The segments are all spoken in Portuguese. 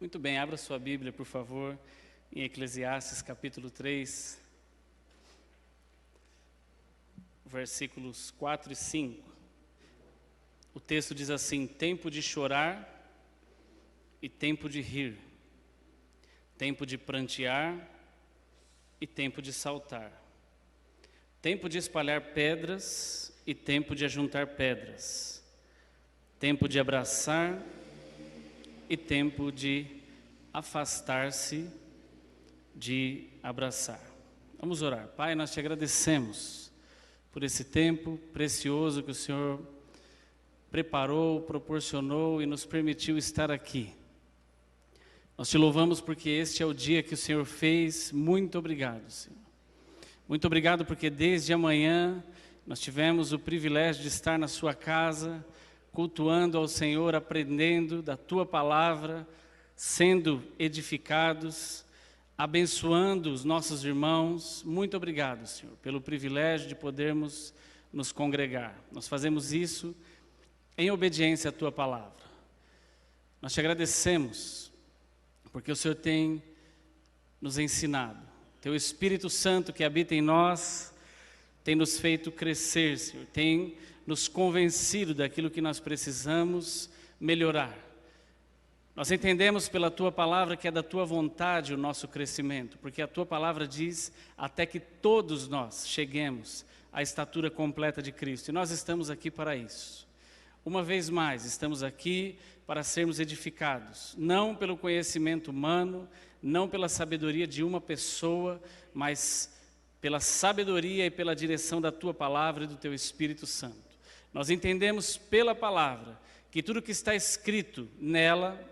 Muito bem, abra sua Bíblia, por favor, em Eclesiastes capítulo 3, versículos 4 e 5. O texto diz assim: tempo de chorar e tempo de rir, tempo de prantear e tempo de saltar, tempo de espalhar pedras e tempo de ajuntar pedras, tempo de abraçar e tempo de afastar-se de abraçar. Vamos orar. Pai, nós te agradecemos por esse tempo precioso que o Senhor preparou, proporcionou e nos permitiu estar aqui. Nós te louvamos porque este é o dia que o Senhor fez. Muito obrigado, Senhor. Muito obrigado porque desde amanhã nós tivemos o privilégio de estar na sua casa, cultuando ao Senhor, aprendendo da Tua Palavra, sendo edificados, abençoando os nossos irmãos. Muito obrigado, Senhor, pelo privilégio de podermos nos congregar. Nós fazemos isso em obediência à Tua Palavra. Nós te agradecemos, porque o Senhor tem nos ensinado. Teu Espírito Santo que habita em nós tem nos feito crescer, Senhor, tem nos convencido daquilo que nós precisamos melhorar. Nós entendemos pela Tua Palavra que é da Tua vontade o nosso crescimento, porque a Tua Palavra diz até que todos nós cheguemos à estatura completa de Cristo, e nós estamos aqui para isso. Uma vez mais, estamos aqui para sermos edificados, não pelo conhecimento humano, não pela sabedoria de uma pessoa, mas pela sabedoria e pela direção da Tua Palavra e do Teu Espírito Santo. Nós entendemos pela Palavra que tudo que está escrito nela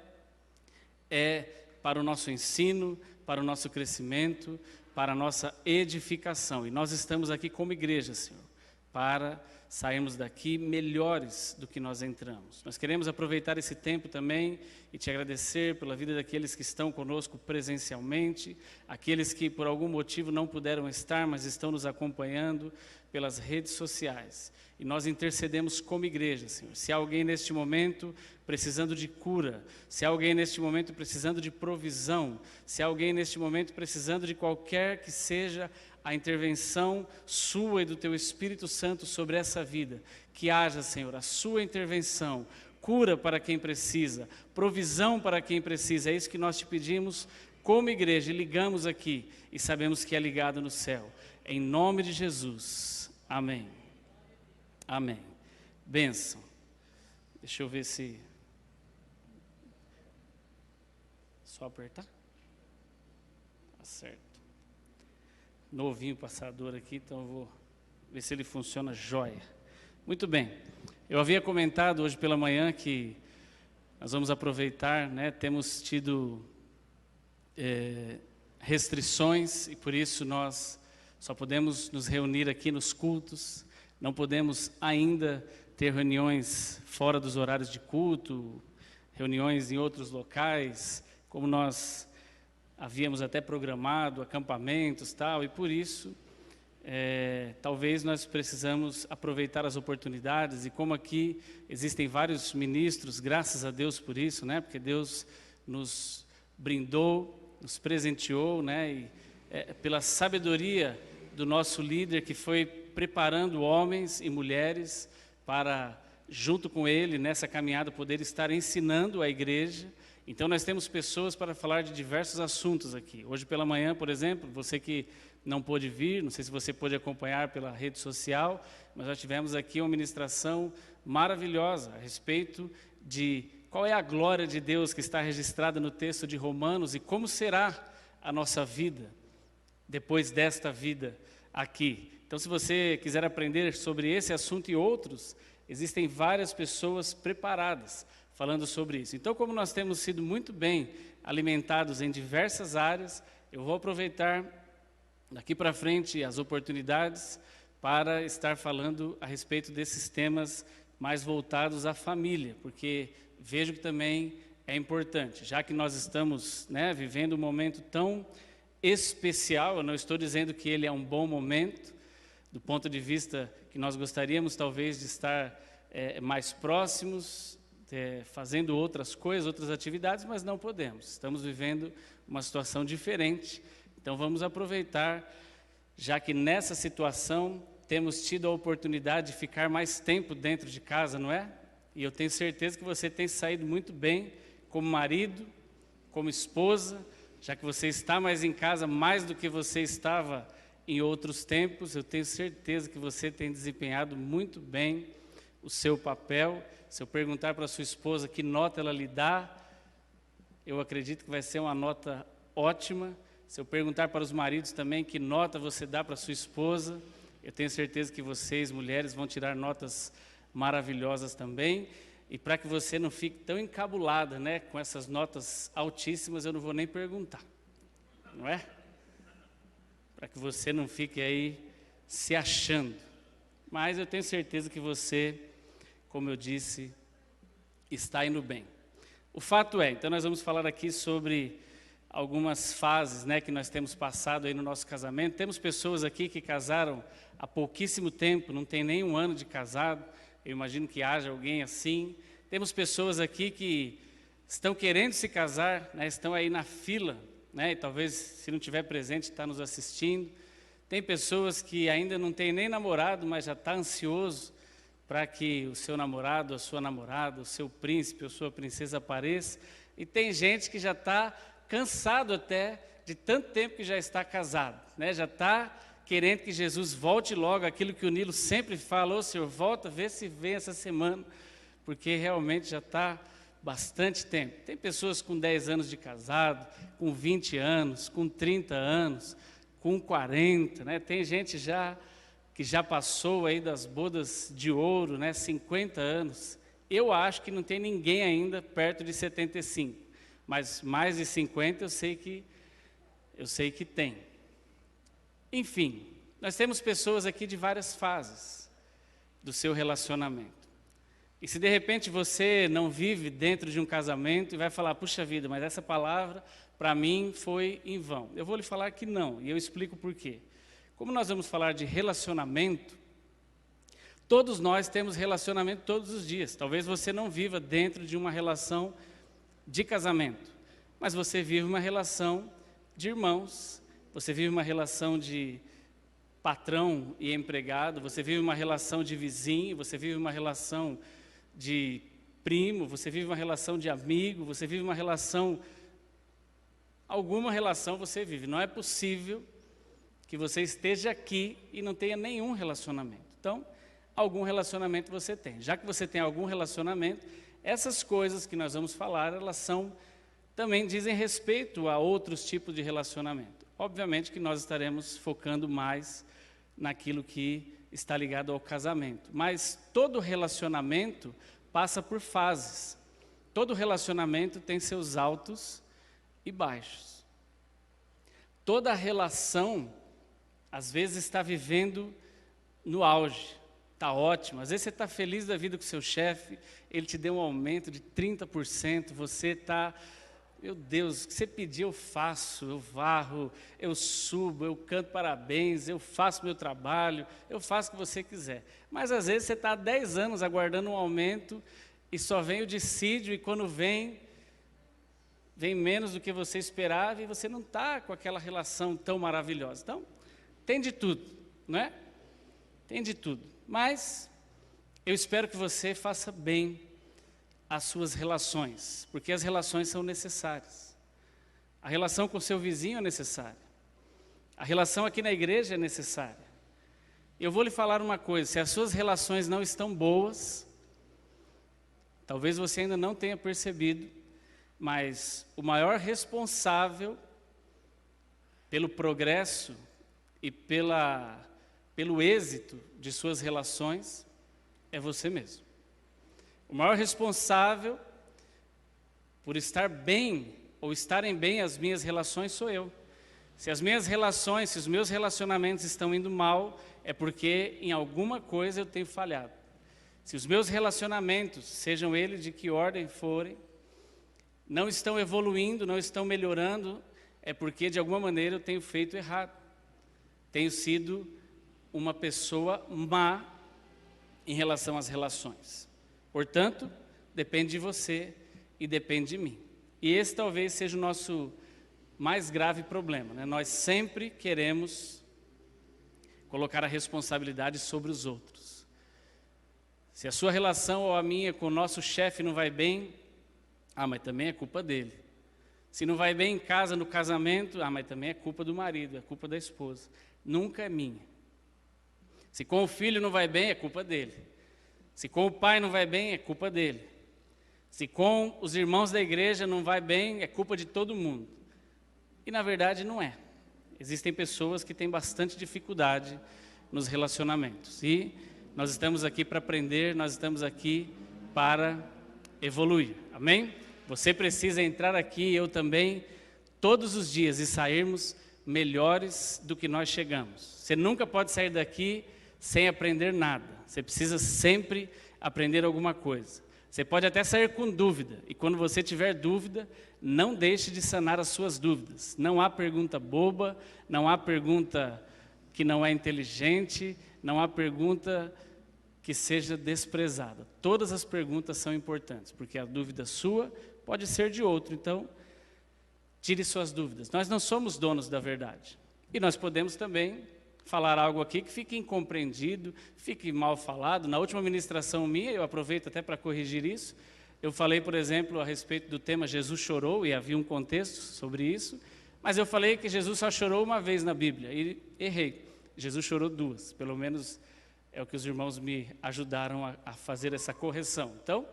é para o nosso ensino, para o nosso crescimento, para a nossa edificação. E nós estamos aqui como igreja, Senhor, para sairmos daqui melhores do que nós entramos. Nós queremos aproveitar esse tempo também e te agradecer pela vida daqueles que estão conosco presencialmente, aqueles que por algum motivo não puderam estar, mas estão nos acompanhando pelas redes sociais. E nós intercedemos como igreja, Senhor. Se há alguém neste momento precisando de cura, se há alguém neste momento precisando de provisão, se há alguém neste momento precisando de qualquer que seja a intervenção sua e do Teu Espírito Santo sobre essa vida, que haja, Senhor, a sua intervenção, cura para quem precisa, provisão para quem precisa. É isso que nós te pedimos como igreja e ligamos aqui e sabemos que é ligado no céu. Em nome de Jesus. Amém. Amém. Bênção. Deixa eu ver se... Só apertar? Tá certo. Novinho passador aqui, então eu vou ver se ele funciona jóia. Muito bem. Eu havia comentado hoje pela manhã que nós vamos aproveitar, né? Temos tido restrições e por isso nós só podemos nos reunir aqui nos cultos. Não podemos ainda ter reuniões fora dos horários de culto, reuniões em outros locais, como nós havíamos até programado, acampamentos, tal, e por isso, talvez nós precisamos aproveitar as oportunidades, e como aqui existem vários ministros, graças a Deus por isso, né, porque Deus nos brindou, nos presenteou, né, e pela sabedoria do nosso líder que foi preparando homens e mulheres para, junto com ele, nessa caminhada, poder estar ensinando a igreja. Então nós temos pessoas para falar de diversos assuntos aqui. Hoje pela manhã, por exemplo, você que não pôde vir, não sei se você pôde acompanhar pela rede social, mas nós tivemos aqui uma ministração maravilhosa a respeito de qual é a glória de Deus que está registrada no texto de Romanos e como será a nossa vida depois desta vida aqui. Então, se você quiser aprender sobre esse assunto e outros, existem várias pessoas preparadas falando sobre isso. Então, como nós temos sido muito bem alimentados em diversas áreas, eu vou aproveitar daqui para frente as oportunidades para estar falando a respeito desses temas mais voltados à família, porque vejo que também é importante, já que nós estamos, né, vivendo um momento tão especial. Eu não estou dizendo que ele é um bom momento, do ponto de vista que nós gostaríamos talvez de estar mais próximos, fazendo outras coisas, outras atividades, mas não podemos. Estamos vivendo uma situação diferente. Então vamos aproveitar, já que nessa situação temos tido a oportunidade de ficar mais tempo dentro de casa, não é? E eu tenho certeza que você tem saído muito bem como marido, como esposa, já que você está mais em casa, mais do que você estava em outros tempos. Eu tenho certeza que você tem desempenhado muito bem o seu papel. Se eu perguntar para a sua esposa que nota ela lhe dá, eu acredito que vai ser uma nota ótima. Se eu perguntar para os maridos também que nota você dá para a sua esposa, eu tenho certeza que vocês, mulheres, vão tirar notas maravilhosas também. E para que você não fique tão encabulada, né, com essas notas altíssimas, eu não vou nem perguntar, não é? Para que você não fique aí se achando. Mas eu tenho certeza que você, como eu disse, está indo bem. O fato é, então nós vamos falar aqui sobre algumas fases, né, que nós temos passado aí no nosso casamento. Temos pessoas aqui que casaram há pouquíssimo tempo, não tem nem um ano de casado. Eu imagino que haja alguém assim. Temos pessoas aqui que estão querendo se casar, né, estão aí na fila, né, e talvez, se não estiver presente, está nos assistindo. Tem pessoas que ainda não têm nem namorado, mas já está ansioso para que o seu namorado, a sua namorada, o seu príncipe ou sua princesa apareça. E tem gente que já está cansado até de tanto tempo que já está casado, né, já está querendo que Jesus volte logo, aquilo que o Nilo sempre fala: ô Senhor, volta, vê se vem essa semana, porque realmente já está bastante tempo. Tem pessoas com 10 anos de casado, com 20 anos, com 30 anos, com 40, né? Tem gente que já passou aí das bodas de ouro, né? 50 anos. Eu acho que não tem ninguém ainda perto de 75, mas mais de 50 eu sei que tem. Enfim, nós temos pessoas aqui de várias fases do seu relacionamento. E se de repente você não vive dentro de um casamento e vai falar: puxa vida, mas essa palavra para mim foi em vão. Eu vou lhe falar que não, e eu explico por quê. Como nós vamos falar de relacionamento, todos nós temos relacionamento todos os dias. Talvez você não viva dentro de uma relação de casamento, mas você vive uma relação de irmãos. Você vive uma relação de patrão e empregado, você vive uma relação de vizinho, você vive uma relação de primo, você vive uma relação de amigo, você vive uma relação, alguma relação você vive. Não é possível que você esteja aqui e não tenha nenhum relacionamento. Então, algum relacionamento você tem. Já que você tem algum relacionamento, essas coisas que nós vamos falar, elas também dizem respeito a outros tipos de relacionamento. Obviamente que nós estaremos focando mais naquilo que está ligado ao casamento. Mas todo relacionamento passa por fases. Todo relacionamento tem seus altos e baixos. Toda relação, às vezes, está vivendo no auge. Está ótimo. Às vezes você está feliz da vida com o seu chefe, ele te deu um aumento de 30%, você está... Meu Deus, o que você pedir eu faço, eu varro, eu subo, eu canto parabéns, eu faço meu trabalho, eu faço o que você quiser. Mas às vezes você está há 10 anos aguardando um aumento e só vem o dissídio, e quando vem menos do que você esperava e você não está com aquela relação tão maravilhosa. Então, tem de tudo, não é? Tem de tudo. Mas eu espero que você faça bem as suas relações, porque as relações são necessárias. A relação com o seu vizinho é necessária. A relação aqui na igreja é necessária. Eu vou lhe falar uma coisa: se as suas relações não estão boas, talvez você ainda não tenha percebido, mas o maior responsável pelo progresso e pelo êxito de suas relações é você mesmo. O maior responsável por estar bem ou estarem bem as minhas relações sou eu. Se as minhas relações, se os meus relacionamentos estão indo mal, é porque em alguma coisa eu tenho falhado. Se os meus relacionamentos, sejam eles de que ordem forem, não estão evoluindo, não estão melhorando, é porque de alguma maneira eu tenho feito errado. Tenho sido uma pessoa má em relação às relações. Portanto, depende de você e depende de mim. E esse talvez seja o nosso mais grave problema, né? Nós sempre queremos colocar a responsabilidade sobre os outros. Se a sua relação ou a minha com o nosso chefe não vai bem, mas também é culpa dele. Se não vai bem em casa, no casamento, mas também é culpa do marido, é culpa da esposa. Nunca é minha. Se com o filho não vai bem, é culpa dele. Se com o pai não vai bem, é culpa dele. Se com os irmãos da igreja não vai bem, é culpa de todo mundo. E na verdade não é. Existem pessoas que têm bastante dificuldade nos relacionamentos. E nós estamos aqui para aprender, nós estamos aqui para evoluir. Amém? Você precisa entrar aqui, eu também, todos os dias e sairmos melhores do que nós chegamos. Você nunca pode sair daqui sem aprender nada. Você precisa sempre aprender alguma coisa. Você pode até sair com dúvida, e quando você tiver dúvida, não deixe de sanar as suas dúvidas. Não há pergunta boba, não há pergunta que não é inteligente, não há pergunta que seja desprezada. Todas as perguntas são importantes, porque a dúvida sua pode ser de outro. Então, tire suas dúvidas. Nós não somos donos da verdade. E nós podemos também falar algo aqui que fique incompreendido, fique mal falado. Na última ministração minha, eu aproveito até para corrigir isso, eu falei, por exemplo, a respeito do tema Jesus chorou, e havia um contexto sobre isso, mas eu falei que Jesus só chorou uma vez na Bíblia, e errei. Jesus chorou duas, pelo menos é o que os irmãos me ajudaram a fazer essa correção. Então,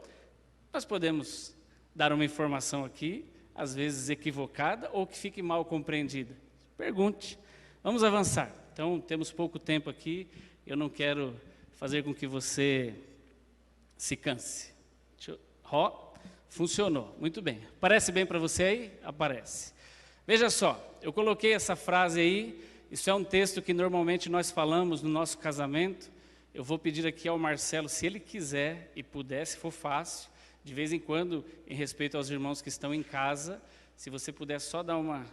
nós podemos dar uma informação aqui, às vezes equivocada, ou que fique mal compreendida. Pergunte. Vamos avançar. Então, temos pouco tempo aqui, eu não quero fazer com que você se canse. Funcionou, muito bem. Aparece bem para você aí? Aparece. Veja só, eu coloquei essa frase aí, isso é um texto que normalmente nós falamos no nosso casamento. Eu vou pedir aqui ao Marcelo, se ele quiser e puder, se for fácil, de vez em quando, em respeito aos irmãos que estão em casa, se você puder só dar uma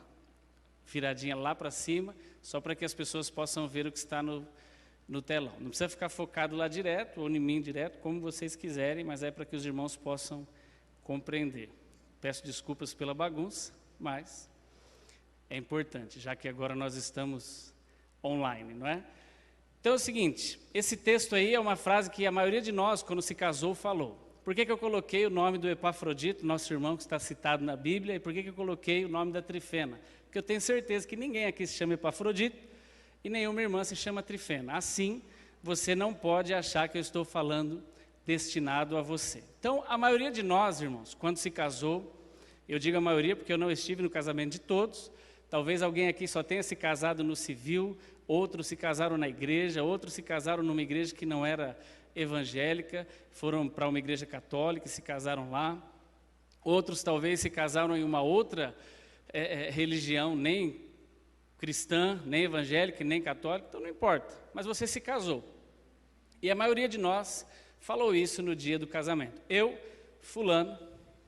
viradinha lá para cima, só para que as pessoas possam ver o que está no telão. Não precisa ficar focado lá direto, ou em mim direto, como vocês quiserem, mas é para que os irmãos possam compreender. Peço desculpas pela bagunça, mas é importante, já que agora nós estamos online, não é? Então é o seguinte, esse texto aí é uma frase que a maioria de nós, quando se casou, falou. Por que eu coloquei o nome do Epafrodito, nosso irmão que está citado na Bíblia, e por que eu coloquei o nome da Trifena? Porque eu tenho certeza que ninguém aqui se chama Epafrodito e nenhuma irmã se chama Trifena. Assim, você não pode achar que eu estou falando destinado a você. Então, a maioria de nós, irmãos, quando se casou, eu digo a maioria porque eu não estive no casamento de todos, talvez alguém aqui só tenha se casado no civil, outros se casaram na igreja, outros se casaram numa igreja que não era evangélica, foram para uma igreja católica e se casaram lá. Outros talvez se casaram em uma outra religião, nem cristã, nem evangélica, nem católica, então não importa. Mas você se casou. E a maioria de nós falou isso no dia do casamento. Eu, fulano,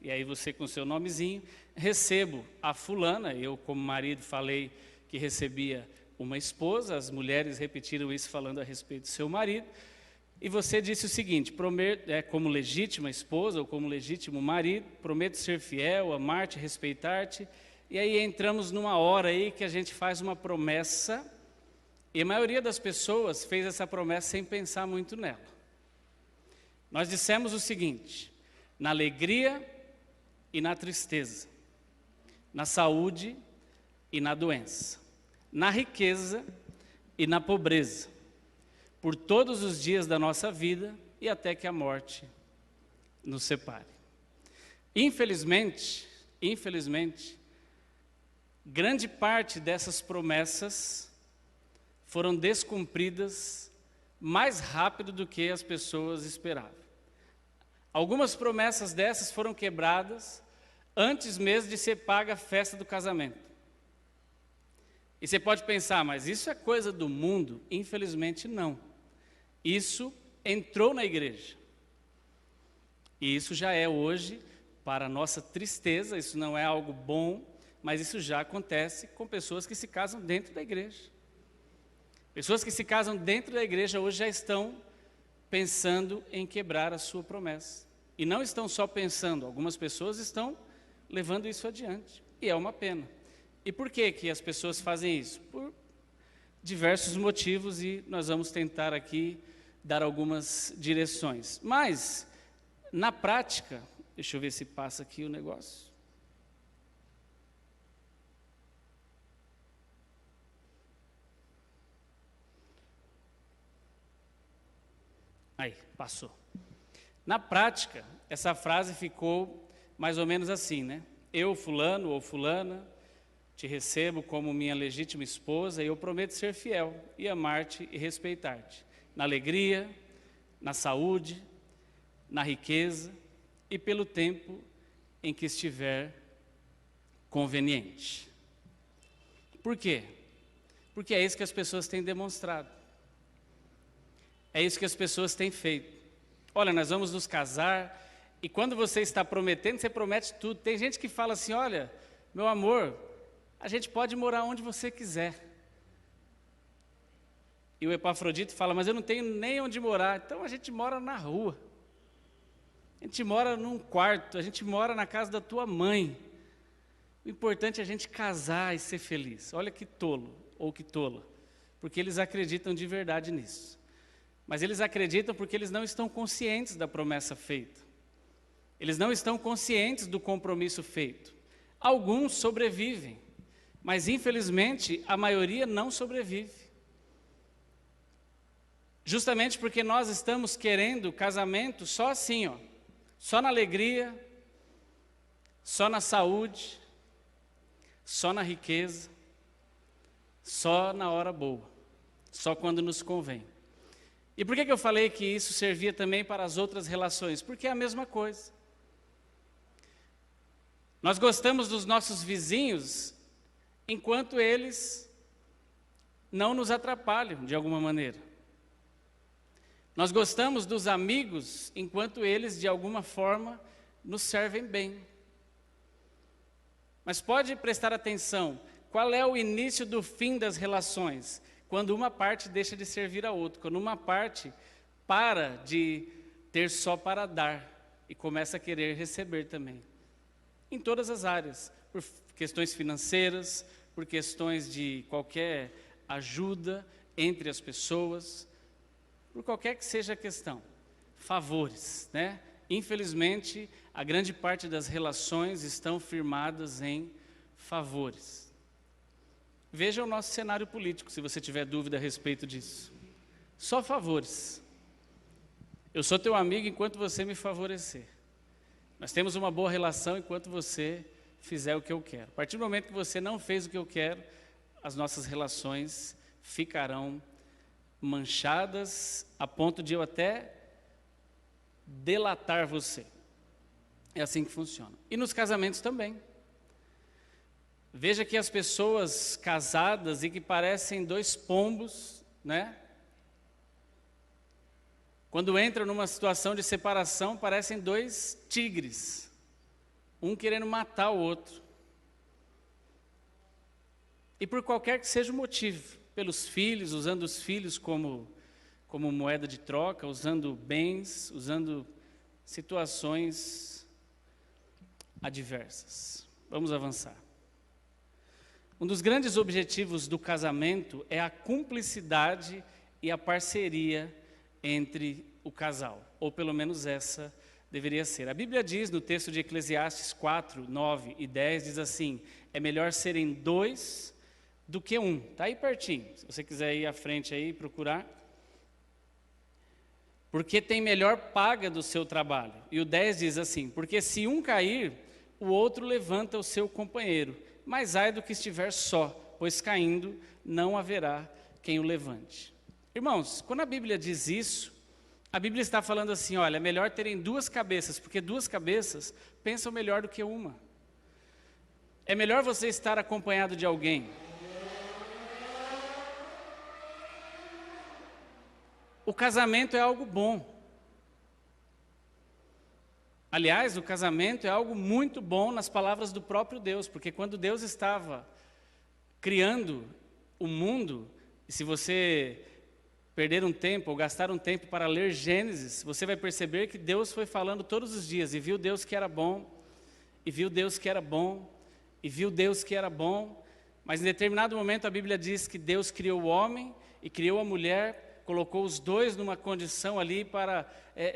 e aí você com seu nomezinho, recebo a fulana, eu como marido falei que recebia uma esposa, as mulheres repetiram isso falando a respeito do seu marido, e você disse o seguinte, como legítima esposa ou como legítimo marido, prometo ser fiel, amar-te, respeitar-te, e aí entramos numa hora aí que a gente faz uma promessa, e a maioria das pessoas fez essa promessa sem pensar muito nela. Nós dissemos o seguinte, na alegria e na tristeza, na saúde e na doença, na riqueza e na pobreza, por todos os dias da nossa vida e até que a morte nos separe. Infelizmente, grande parte dessas promessas foram descumpridas mais rápido do que as pessoas esperavam. Algumas promessas dessas foram quebradas antes mesmo de ser paga a festa do casamento. E você pode pensar, mas isso é coisa do mundo? Infelizmente não. Isso entrou na igreja. E isso já é hoje, para nossa tristeza, isso não é algo bom, mas isso já acontece com pessoas que se casam dentro da igreja. Pessoas que se casam dentro da igreja hoje já estão pensando em quebrar a sua promessa. E não estão só pensando, algumas pessoas estão levando isso adiante. E é uma pena. E por que que as pessoas fazem isso? Por diversos motivos, e nós vamos tentar aqui dar algumas direções. Mas, na prática, deixa eu ver se passa aqui o negócio. Aí, passou. Na prática, essa frase ficou mais ou menos assim, né? Eu, fulano ou fulana, te recebo como minha legítima esposa e eu prometo ser fiel e amar-te e respeitar-te. Na alegria, na saúde, na riqueza e pelo tempo em que estiver conveniente. Por quê? Porque é isso que as pessoas têm demonstrado. É isso que as pessoas têm feito. Olha, nós vamos nos casar, e quando você está prometendo, você promete tudo. Tem gente que fala assim, olha, meu amor, a gente pode morar onde você quiser. E o Epafrodito fala, mas eu não tenho nem onde morar. Então a gente mora na rua. A gente mora num quarto, a gente mora na casa da tua mãe. O importante é a gente casar e ser feliz. Olha que tolo, ou que tola. Porque eles acreditam de verdade nisso. Mas eles acreditam porque eles não estão conscientes da promessa feita. Eles não estão conscientes do compromisso feito. Alguns sobrevivem, mas infelizmente a maioria não sobrevive. Justamente porque nós estamos querendo casamento só assim, ó, só na alegria, só na saúde, só na riqueza, só na hora boa, só quando nos convém. E por que eu falei que isso servia também para as outras relações? Porque é a mesma coisa. Nós gostamos dos nossos vizinhos enquanto eles não nos atrapalham de alguma maneira. Nós gostamos dos amigos enquanto eles de alguma forma nos servem bem. Mas pode prestar atenção, qual é o início do fim das relações? Quando uma parte deixa de servir a outra, quando uma parte para de ter só para dar e começa a querer receber também. Em todas as áreas, por questões financeiras, por questões de qualquer ajuda entre as pessoas, por qualquer que seja a questão. Favores, né? Infelizmente, a grande parte das relações estão firmadas em favores. Veja o nosso cenário político, se você tiver dúvida a respeito disso. Só favores. Eu sou teu amigo enquanto você me favorecer. Nós temos uma boa relação enquanto você fizer o que eu quero. A partir do momento que você não fez o que eu quero, as nossas relações ficarão manchadas a ponto de eu até delatar você. É assim que funciona. E nos casamentos também. Veja que as pessoas casadas e que parecem dois pombos, né? Quando entram numa situação de separação, parecem dois tigres, um querendo matar o outro. E por qualquer que seja o motivo, pelos filhos, usando os filhos como moeda de troca, usando bens, usando situações adversas. Vamos avançar. Um dos grandes objetivos do casamento é a cumplicidade e a parceria entre o casal, ou pelo menos essa deveria ser. A Bíblia diz no texto de Eclesiastes 4, 9 e 10, diz assim, é melhor serem dois do que um. Está aí pertinho, se você quiser ir à frente aí e procurar. Porque tem melhor paga do seu trabalho. E o 10 diz assim, porque se um cair, o outro levanta o seu companheiro. Mas ai do que estiver só, pois caindo não haverá quem o levante. Irmãos, quando a Bíblia diz isso, a Bíblia está falando assim, olha, é melhor terem duas cabeças, porque duas cabeças pensam melhor do que uma. É melhor você estar acompanhado de alguém. O casamento é algo bom. Aliás, o casamento é algo muito bom nas palavras do próprio Deus, porque quando Deus estava criando o mundo, e se você perder um tempo ou gastar um tempo para ler Gênesis, você vai perceber que Deus foi falando todos os dias, e viu Deus que era bom, e viu Deus que era bom, e viu Deus que era bom, mas em determinado momento a Bíblia diz que Deus criou o homem e criou a mulher, colocou os dois numa condição ali para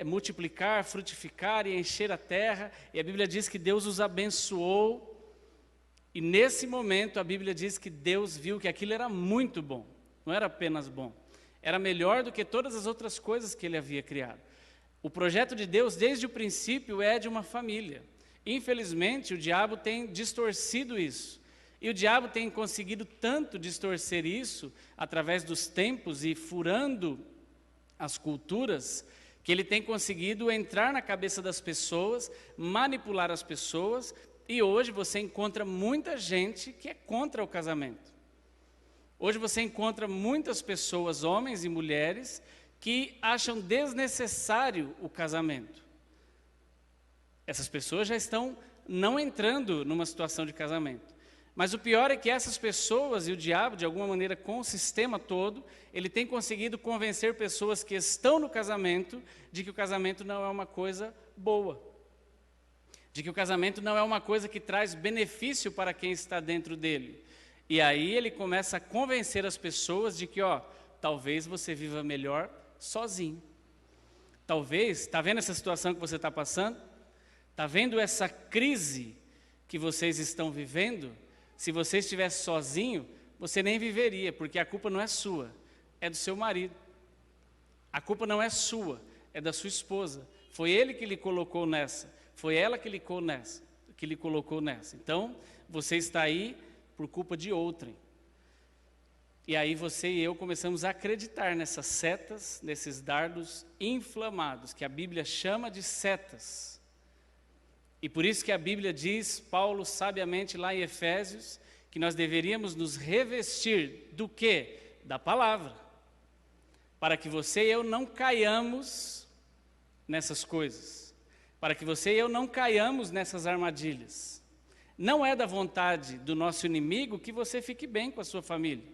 multiplicar, frutificar e encher a terra, e a Bíblia diz que Deus os abençoou, e nesse momento a Bíblia diz que Deus viu que aquilo era muito bom, não era apenas bom, era melhor do que todas as outras coisas que ele havia criado. O projeto de Deus desde o princípio é de uma família. Infelizmente o diabo tem distorcido isso, e o diabo tem conseguido tanto distorcer isso, através dos tempos e furando as culturas, que ele tem conseguido entrar na cabeça das pessoas, manipular as pessoas, e hoje você encontra muita gente que é contra o casamento. Hoje você encontra muitas pessoas, homens e mulheres, que acham desnecessário o casamento. Essas pessoas já estão não entrando numa situação de casamento. Mas o pior é que essas pessoas e o diabo, de alguma maneira, com o sistema todo, ele tem conseguido convencer pessoas que estão no casamento de que o casamento não é uma coisa boa. De que o casamento não é uma coisa que traz benefício para quem está dentro dele. E aí ele começa a convencer as pessoas de que, talvez você viva melhor sozinho. Talvez, está vendo essa situação que você está passando? Está vendo essa crise que vocês estão vivendo? Se você estivesse sozinho, você nem viveria, porque a culpa não é sua, é do seu marido. A culpa não é sua, é da sua esposa. Foi ele que lhe colocou nessa, foi ela que lhe colocou nessa. Então, você está aí por culpa de outrem. E aí você e eu começamos a acreditar nessas setas, nesses dardos inflamados, que a Bíblia chama de setas. E por isso que a Bíblia diz, Paulo sabiamente lá em Efésios, que nós deveríamos nos revestir do quê? Da palavra. Para que você e eu não caiamos nessas coisas. Para que você e eu não caiamos nessas armadilhas. Não é da vontade do nosso inimigo que você fique bem com a sua família.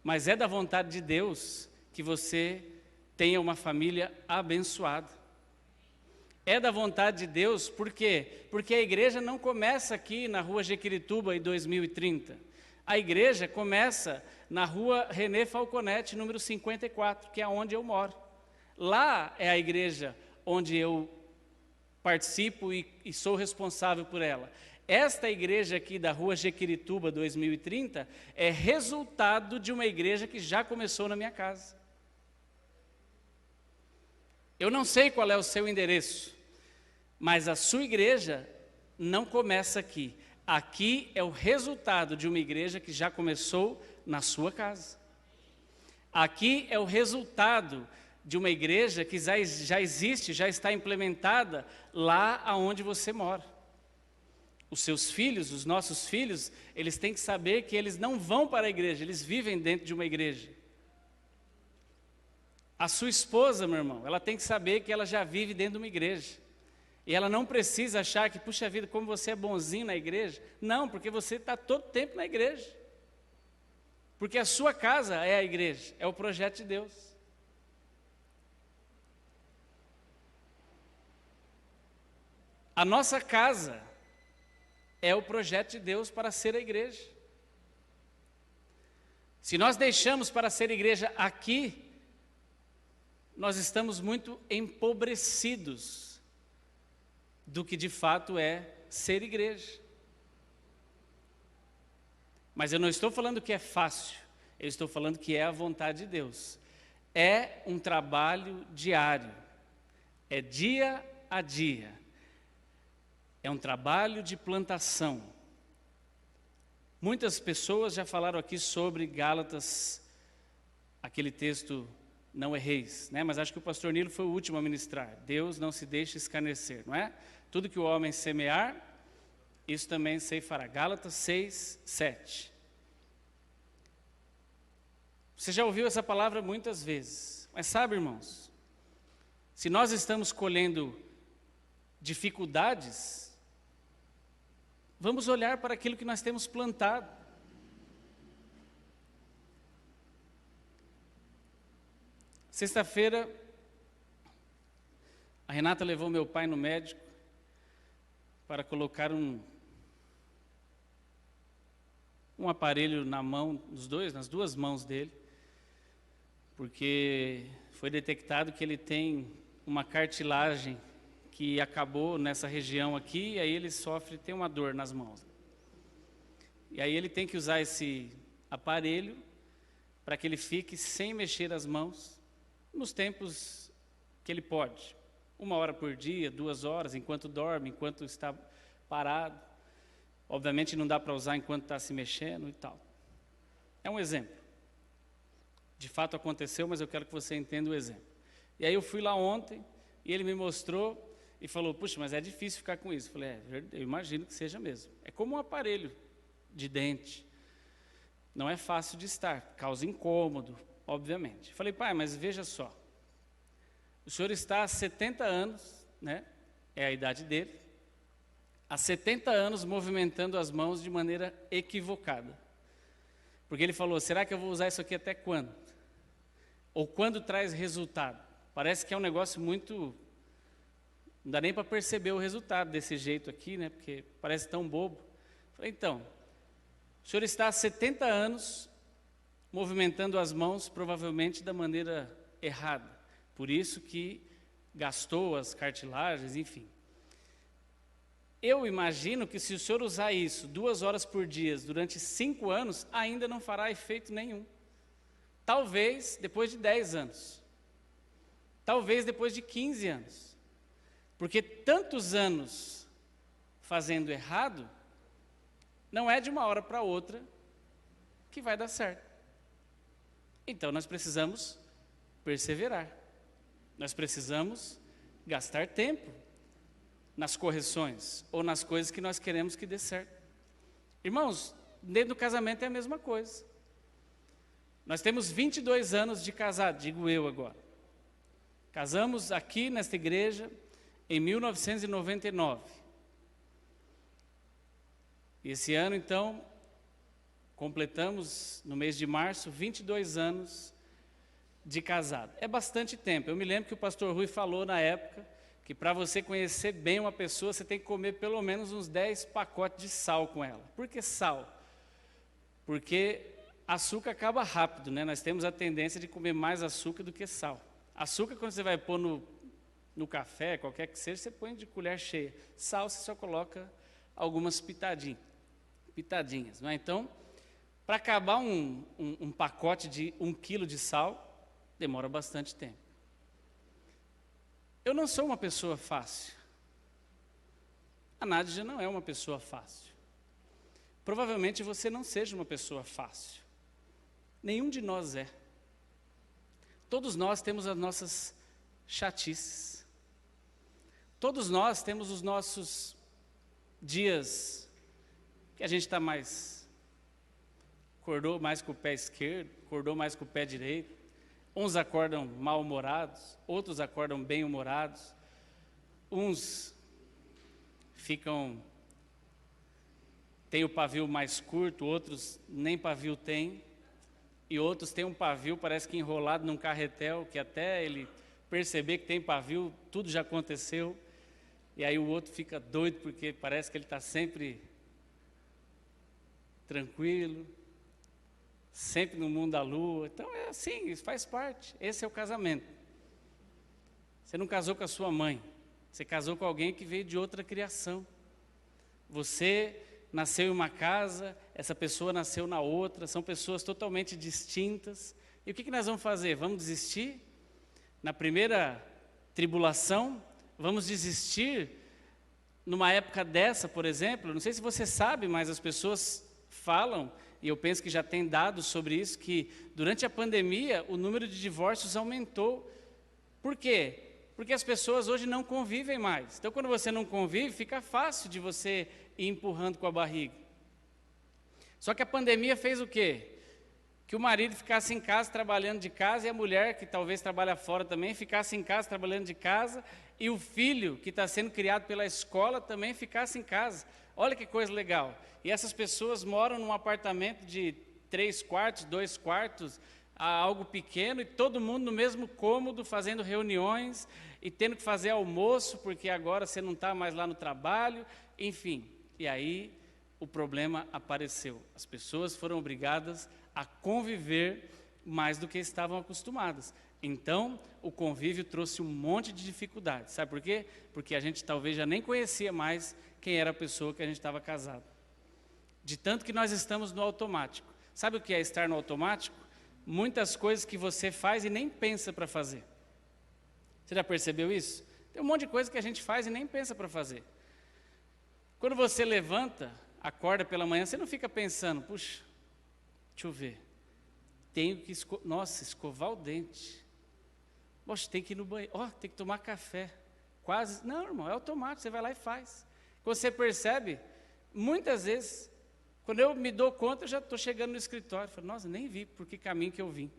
Mas é da vontade de Deus que você tenha uma família abençoada. É da vontade de Deus, por quê? Porque a igreja não começa aqui na rua Jequirituba em 2030. A igreja começa na rua René Falconetti, número 54, que é onde eu moro. Lá é a igreja onde eu participo e sou responsável por ela. Esta igreja aqui da rua Jequirituba 2030 é resultado de uma igreja que já começou na minha casa. Eu não sei qual é o seu endereço, mas a sua igreja não começa aqui. Aqui é o resultado de uma igreja que já começou na sua casa. Aqui é o resultado de uma igreja que já existe, já está implementada lá aonde você mora. Os seus filhos, os nossos filhos, eles têm que saber que eles não vão para a igreja, eles vivem dentro de uma igreja. A sua esposa, meu irmão, ela tem que saber que ela já vive dentro de uma igreja. E ela não precisa achar que, puxa vida, como você é bonzinho na igreja. Não, porque você está todo tempo na igreja. Porque a sua casa é a igreja, é o projeto de Deus. A nossa casa é o projeto de Deus para ser a igreja. Se nós deixamos para ser igreja aqui, nós estamos muito empobrecidos do que de fato é ser igreja. Mas eu não estou falando que é fácil, eu estou falando que é a vontade de Deus. É um trabalho diário, é dia a dia, é um trabalho de plantação. Muitas pessoas já falaram aqui sobre Gálatas, aquele texto, não erreis, né? Mas acho que o pastor Nilo foi o último a ministrar. Deus não se deixa escarnecer, não é? Tudo que o homem semear, isso também ceifará. Gálatas 6, 7. Você já ouviu essa palavra muitas vezes, mas sabe, irmãos, se nós estamos colhendo dificuldades, vamos olhar para aquilo que nós temos plantado. Sexta-feira, a Renata levou meu pai no médico para colocar um aparelho na mão, nas duas mãos dele, porque foi detectado que ele tem uma cartilagem que acabou nessa região aqui, e aí ele tem uma dor nas mãos. E aí ele tem que usar esse aparelho para que ele fique sem mexer as mãos nos tempos que ele pode. 1 hora por dia, 2 horas, enquanto dorme, enquanto está parado. Obviamente não dá para usar enquanto está se mexendo e tal. É um exemplo. De fato aconteceu, mas eu quero que você entenda o exemplo. E aí eu fui lá ontem e ele me mostrou e falou, puxa, mas é difícil ficar com isso. Eu falei, eu imagino que seja mesmo. É como um aparelho de dente. Não é fácil de estar, causa incômodo, obviamente. Eu falei, pai, mas veja só. O senhor está há 70 anos, né? É a idade dele. Há 70 anos movimentando as mãos de maneira equivocada. Porque ele falou, será que eu vou usar isso aqui até quando? Ou quando traz resultado? Parece que é um negócio muito... Não dá nem para perceber o resultado desse jeito aqui, né? Porque parece tão bobo. Eu falei, então, o senhor está há 70 anos movimentando as mãos provavelmente da maneira errada. Por isso que gastou as cartilagens, enfim. Eu imagino que se o senhor usar isso 2 horas por dia durante 5 anos, ainda não fará efeito nenhum. Talvez depois de 10 anos. Talvez depois de 15 anos. Porque tantos anos fazendo errado, não é de uma hora para outra que vai dar certo. Então nós precisamos perseverar. Nós precisamos gastar tempo nas correções ou nas coisas que nós queremos que dê certo. Irmãos, dentro do casamento é a mesma coisa. Nós temos 22 anos de casado, digo eu agora. Casamos aqui nesta igreja em 1999. E esse ano, então, completamos, no mês de março, 22 anos de casado. É bastante tempo. Eu me lembro que o pastor Rui falou na época que para você conhecer bem uma pessoa, você tem que comer pelo menos uns 10 pacotes de sal com ela. Por que sal? Porque açúcar acaba rápido, né? Nós temos a tendência de comer mais açúcar do que sal. Açúcar, quando você vai pôr no café, qualquer que seja, você põe de colher cheia. Sal, você só coloca algumas pitadinhas. Não é? Então, para acabar um pacote de 1 quilo de sal, demora bastante tempo. Eu não sou uma pessoa fácil. A Nádia não é uma pessoa fácil. Provavelmente você não seja uma pessoa fácil. Nenhum de nós é. Todos nós temos as nossas chatices. Todos nós temos os nossos dias que a gente está acordou mais com o pé esquerdo, acordou mais com o pé direito. Uns acordam mal-humorados, outros acordam bem-humorados. Uns têm o pavio mais curto, outros nem pavio têm. E outros têm um pavio, parece que enrolado num carretel, que até ele perceber que tem pavio, tudo já aconteceu. E aí o outro fica doido, porque parece que ele está sempre tranquilo, sempre no mundo da lua. Então é assim, isso faz parte. Esse é o casamento. Você não casou com a sua mãe, você casou com alguém que veio de outra criação. Você nasceu em uma casa, essa pessoa nasceu na outra, são pessoas totalmente distintas. E o que nós vamos fazer? Vamos desistir? Na primeira tribulação, vamos desistir numa época dessa, por exemplo? Não sei se você sabe, mas as pessoas falam, e eu penso que já tem dados sobre isso, que durante a pandemia o número de divórcios aumentou. Por quê? Porque as pessoas hoje não convivem mais. Então, quando você não convive, fica fácil de você ir empurrando com a barriga. Só que a pandemia fez o quê? Que o marido ficasse em casa trabalhando de casa e a mulher, que talvez trabalha fora também, ficasse em casa trabalhando de casa e o filho, que está sendo criado pela escola, também ficasse em casa. Olha que coisa legal. E essas pessoas moram num apartamento de 3 quartos, 2 quartos, a algo pequeno e todo mundo no mesmo cômodo, fazendo reuniões e tendo que fazer almoço, porque agora você não está mais lá no trabalho, enfim. E aí o problema apareceu. As pessoas foram obrigadas a conviver mais do que estavam acostumadas. Então, o convívio trouxe um monte de dificuldades. Sabe por quê? Porque a gente talvez já nem conhecia mais quem era a pessoa que a gente estava casado. De tanto que nós estamos no automático. Sabe o que é estar no automático? Muitas coisas que você faz e nem pensa para fazer. Você já percebeu isso? Tem um monte de coisa que a gente faz e nem pensa para fazer. Quando você levanta, acorda pela manhã, você não fica pensando, puxa, deixa eu ver, tenho que escovar o dente. Poxa, tem que ir no banheiro, tem que tomar café. Quase, não, irmão, é automático, você vai lá e faz. Quando você percebe, muitas vezes, quando eu me dou conta, eu já estou chegando no escritório. Falo, nossa, nem vi por que caminho que eu vim.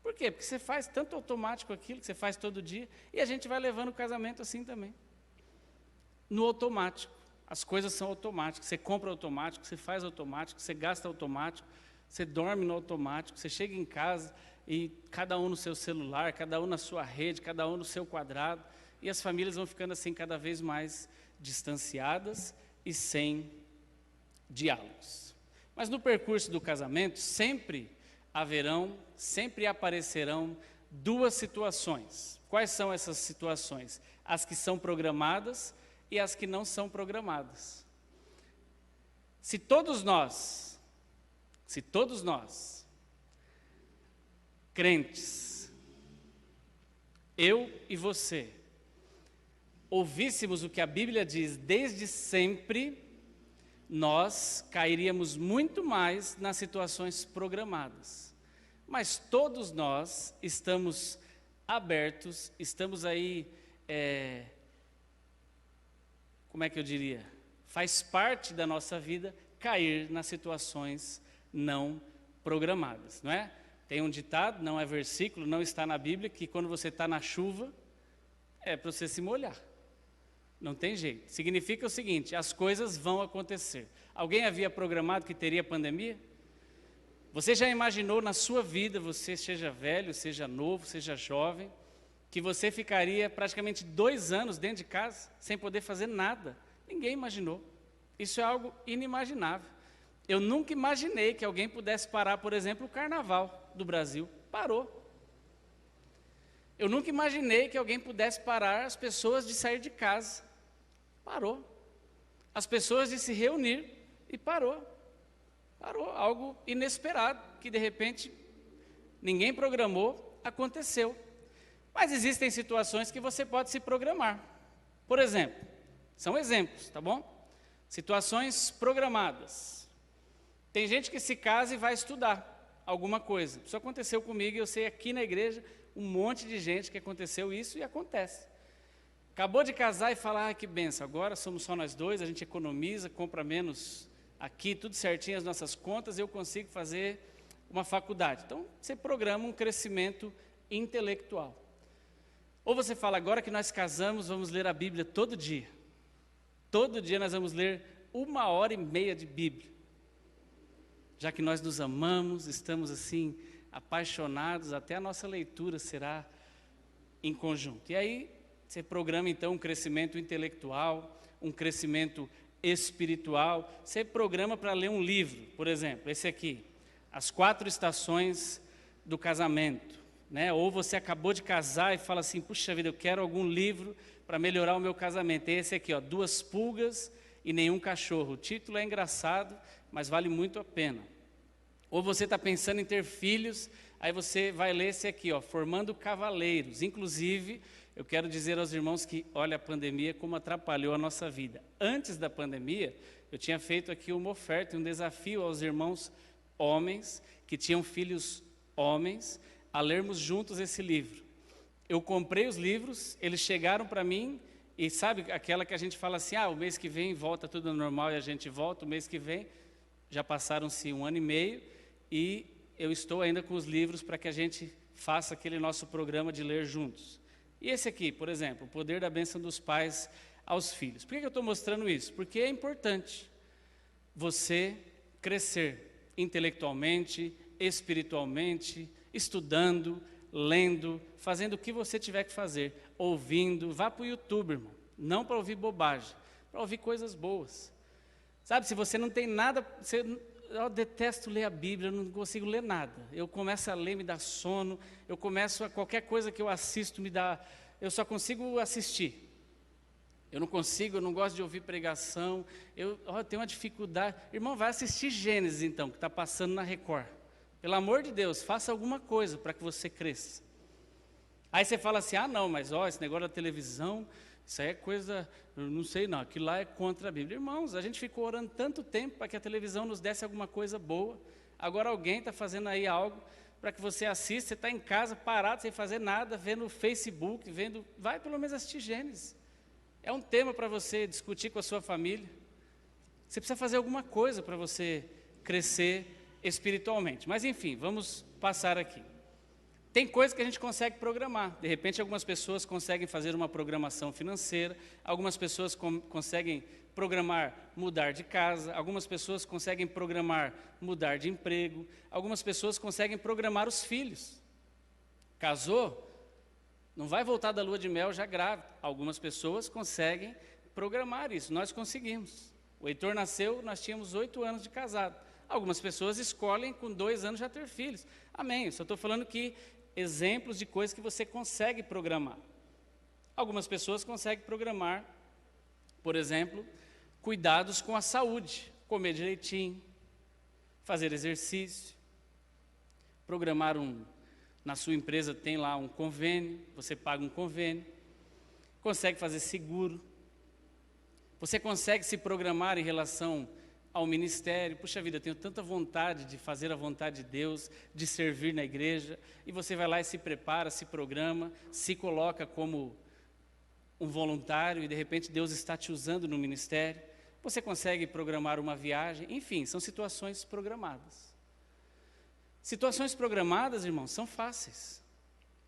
Por quê? Porque você faz tanto automático aquilo que você faz todo dia, e a gente vai levando o casamento assim também. No automático. As coisas são automáticas. Você compra automático, você faz automático, você gasta automático, você dorme no automático, você chega em casa e cada um no seu celular, cada um na sua rede, cada um no seu quadrado, e as famílias vão ficando assim cada vez mais distanciadas e sem diálogos. Mas no percurso do casamento sempre aparecerão duas situações. Quais são essas situações? As que são programadas e as que não são programadas. Se todos nós, crentes, eu e você, ouvíssemos o que a Bíblia diz desde sempre, nós cairíamos muito mais nas situações programadas. Mas todos nós estamos abertos, estamos aí, como é que eu diria? Faz parte da nossa vida cair nas situações não programadas, não é? Tem um ditado, não é versículo, não está na Bíblia, que quando você está na chuva, é para você se molhar. Não tem jeito. Significa o seguinte, as coisas vão acontecer. Alguém havia programado que teria pandemia? Você já imaginou na sua vida, você seja velho, seja novo, seja jovem, que você ficaria praticamente 2 anos dentro de casa, sem poder fazer nada? Ninguém imaginou. Isso é algo inimaginável. Eu nunca imaginei que alguém pudesse parar, por exemplo, o carnaval do Brasil. Parou. Eu nunca imaginei que alguém pudesse parar as pessoas de sair de casa. Parou. As pessoas de se reunir e parou. Parou. Algo inesperado, que de repente ninguém programou, aconteceu. Mas existem situações que você pode se programar. Por exemplo, são exemplos, tá bom? Situações programadas. Tem gente que se casa e vai estudar alguma coisa. Isso aconteceu comigo e eu sei aqui na igreja um monte de gente que aconteceu isso e acontece. Acabou de casar e falar, que benção, agora somos só nós dois, a gente economiza, compra menos aqui, tudo certinho as nossas contas, eu consigo fazer uma faculdade. Então, você programa um crescimento intelectual. Ou você fala, agora que nós casamos, vamos ler a Bíblia todo dia. Todo dia nós vamos ler 1h30 de Bíblia. Já que nós nos amamos, estamos assim, apaixonados, até a nossa leitura será em conjunto. E aí, você programa então um crescimento intelectual, um crescimento espiritual. Você programa para ler um livro, por exemplo, esse aqui, As 4 Estações do Casamento. Né? Ou você acabou de casar e fala assim, puxa vida, eu quero algum livro para melhorar o meu casamento. Esse aqui, 2 pulgas e nenhum cachorro. O título é engraçado, mas vale muito a pena. Ou você está pensando em ter filhos, aí você vai ler esse aqui, Formando Cavaleiros. Inclusive, eu quero dizer aos irmãos que, olha a pandemia como atrapalhou a nossa vida. Antes da pandemia, eu tinha feito aqui uma oferta, um desafio aos irmãos homens, que tinham filhos homens, a lermos juntos esse livro. Eu comprei os livros, eles chegaram para mim, e sabe aquela que a gente fala assim, o mês que vem volta tudo normal e a gente volta, o mês que vem, já passaram-se 1 ano e meio, e eu estou ainda com os livros para que a gente faça aquele nosso programa de ler juntos. E esse aqui, por exemplo, o poder da bênção dos pais aos filhos. Por que eu estou mostrando isso? Porque é importante você crescer intelectualmente, espiritualmente, estudando, lendo, fazendo o que você tiver que fazer, ouvindo. Vá para o YouTube, irmão, não para ouvir bobagem, para ouvir coisas boas. Sabe, se você não tem nada, eu detesto ler a Bíblia, eu não consigo ler nada. Eu começo a ler, me dá sono, qualquer coisa que eu assisto eu só consigo assistir. Eu não gosto de ouvir pregação, eu tenho uma dificuldade. Irmão, vai assistir Gênesis então, que está passando na Record. Pelo amor de Deus, faça alguma coisa para que você cresça. Aí você fala assim, não, mas esse negócio da televisão, isso aí é coisa, eu não sei não, aquilo lá é contra a Bíblia. Irmãos, a gente ficou orando tanto tempo para que a televisão nos desse alguma coisa boa. Agora alguém está fazendo aí algo para que você assista, você está em casa parado, sem fazer nada, vendo o Facebook, vai pelo menos assistir Gênesis. É um tema para você discutir com a sua família. Você precisa fazer alguma coisa para você crescer espiritualmente. Mas enfim, vamos passar aqui. Tem coisas que a gente consegue programar. De repente, algumas pessoas conseguem fazer uma programação financeira, algumas pessoas conseguem programar mudar de casa, algumas pessoas conseguem programar mudar de emprego, algumas pessoas conseguem programar os filhos. Casou? Não vai voltar da lua de mel já grávida. Algumas pessoas conseguem programar isso, nós conseguimos. O Heitor nasceu, nós tínhamos 8 anos de casado. Algumas pessoas escolhem com 2 anos já ter filhos. Amém, eu só estou falando que exemplos de coisas que você consegue programar. Algumas pessoas conseguem programar, por exemplo, cuidados com a saúde, comer direitinho, fazer exercício, programar na sua empresa tem lá um convênio, você paga um convênio, consegue fazer seguro, você consegue se programar em relação ao ministério. Puxa vida, eu tenho tanta vontade de fazer a vontade de Deus, de servir na igreja, e você vai lá e se prepara, se programa, se coloca como um voluntário, e de repente Deus está te usando no ministério. Você consegue programar uma viagem, enfim, são situações programadas. Situações programadas, irmãos, são fáceis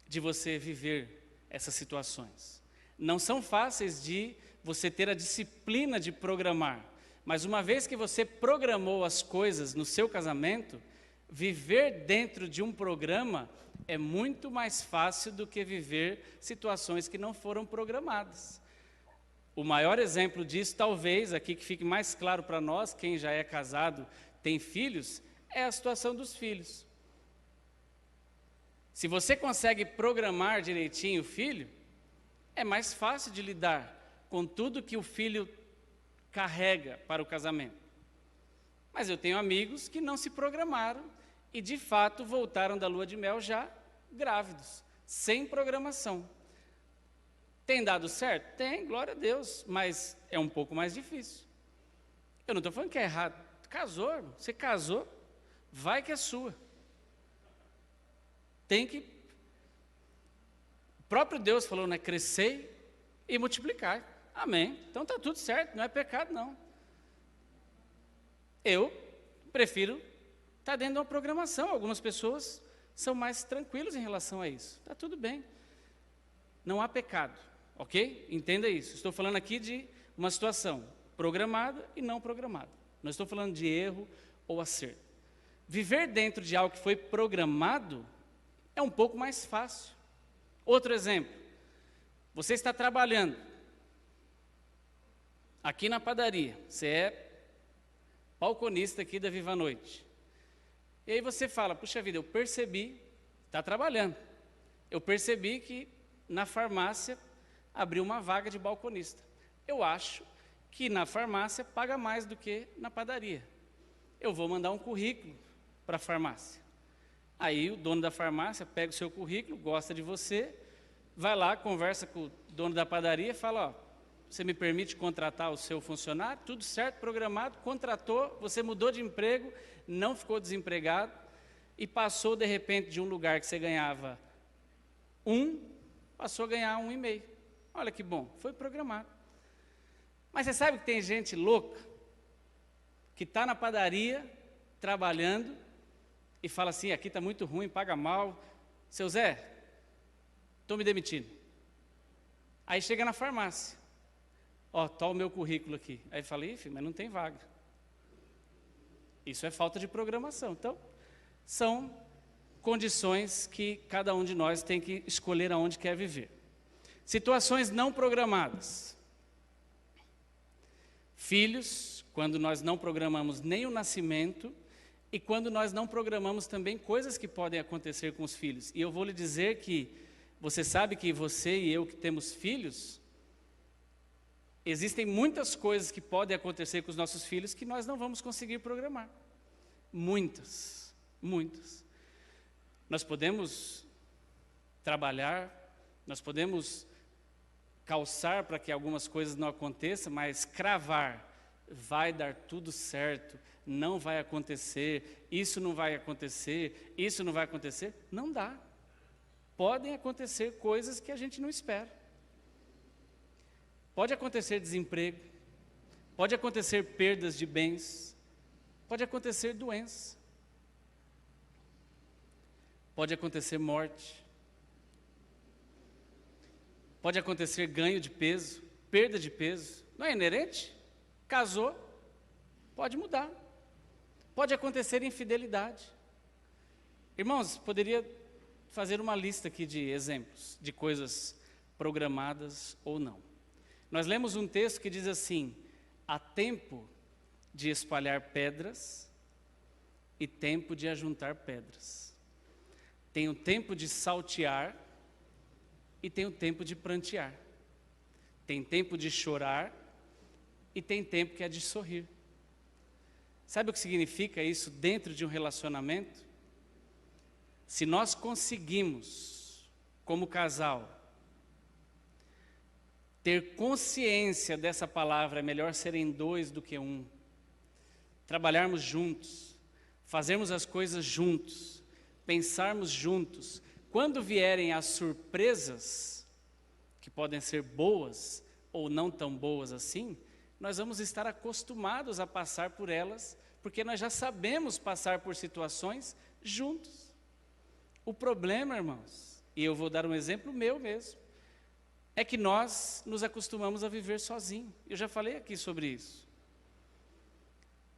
de você viver essas situações. Não são fáceis de você ter a disciplina de programar. Mas uma vez que você programou as coisas no seu casamento, viver dentro de um programa é muito mais fácil do que viver situações que não foram programadas. O maior exemplo disso, talvez, aqui que fique mais claro para nós, quem já é casado, tem filhos, é a situação dos filhos. Se você consegue programar direitinho o filho, é mais fácil de lidar com tudo que o filho carrega para o casamento. Mas eu tenho amigos que não se programaram e de fato voltaram da lua de mel já grávidos, sem programação. Tem dado certo? Tem, glória a Deus, mas é um pouco mais difícil. Eu não estou falando que é errado. Casou, irmão, você casou, vai que é sua. Tem que... O próprio Deus falou, né? Crescei e multiplicar. Amém. Então está tudo certo, não é pecado não. Eu prefiro estar dentro de uma programação. Algumas pessoas são mais tranquilas em relação a isso. Está tudo bem. Não há pecado, ok? Entenda isso. Estou falando aqui de uma situação programada e não programada. Não estou falando de erro ou acerto. Viver dentro de algo que foi programado é um pouco mais fácil. Outro exemplo. Você está trabalhando aqui na padaria, você é balconista aqui da Viva a Noite. E aí você fala, puxa vida, eu percebi, está trabalhando, eu percebi que na farmácia abriu uma vaga de balconista. Eu acho que na farmácia paga mais do que na padaria. Eu vou mandar um currículo para a farmácia. Aí o dono da farmácia pega o seu currículo, gosta de você, vai lá, conversa com o dono da padaria e fala, você me permite contratar o seu funcionário? Tudo certo, programado, contratou, você mudou de emprego, não ficou desempregado e passou de repente de um lugar que você ganhava passou a ganhar 1,5. Olha que bom, foi programado. Mas você sabe que tem gente louca que está na padaria trabalhando e fala assim, aqui está muito ruim, paga mal. Seu Zé, estou me demitindo. Aí chega na farmácia. Está o meu currículo aqui. Aí fala, mas não tem vaga. Isso é falta de programação. Então, são condições que cada um de nós tem que escolher aonde quer viver. Situações não programadas. Filhos, quando nós não programamos nem o nascimento, e quando nós não programamos também coisas que podem acontecer com os filhos. E eu vou lhe dizer que, você sabe que você e eu que temos filhos, existem muitas coisas que podem acontecer com os nossos filhos que nós não vamos conseguir programar. Muitas, muitas. Nós podemos trabalhar, nós podemos calçar para que algumas coisas não aconteçam, mas cravar, vai dar tudo certo, não vai acontecer, isso não vai acontecer, isso não vai acontecer, não dá. Podem acontecer coisas que a gente não espera. Pode acontecer desemprego, pode acontecer perdas de bens, pode acontecer doença, pode acontecer morte, pode acontecer ganho de peso, perda de peso, não é inerente? Casou, pode mudar. Pode acontecer infidelidade. Irmãos, poderia fazer uma lista aqui de exemplos, de coisas programadas ou não. Nós lemos um texto que diz assim: há tempo de espalhar pedras e tempo de ajuntar pedras. Tem o tempo de saltear e tem o tempo de prantear. Tem tempo de chorar e tem tempo que é de sorrir. Sabe o que significa isso dentro de um relacionamento? Se nós conseguimos, como casal, ter consciência dessa palavra, é melhor serem dois do que um, trabalharmos juntos, fazermos as coisas juntos, pensarmos juntos, quando vierem as surpresas, que podem ser boas ou não tão boas assim, nós vamos estar acostumados a passar por elas, porque nós já sabemos passar por situações juntos. O problema, irmãos, e eu vou dar um exemplo meu mesmo, é que nós nos acostumamos a viver sozinhos. Eu já falei aqui sobre isso.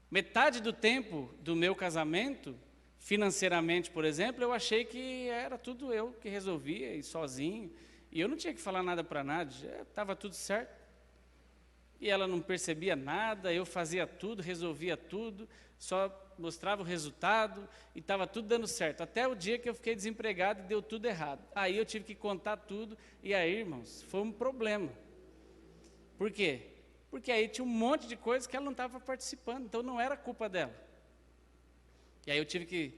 Metade do tempo do meu casamento, financeiramente, por exemplo, eu achei que era tudo eu que resolvia, e sozinho, e eu não tinha que falar nada para nada, estava tudo certo. E ela não percebia nada, eu fazia tudo, resolvia tudo, só mostrava o resultado e estava tudo dando certo. Até o dia que eu fiquei desempregado e deu tudo errado. Aí eu tive que contar tudo e aí, irmãos, foi um problema. Por quê? Porque aí tinha um monte de coisas que ela não estava participando, então não era culpa dela. E aí eu tive que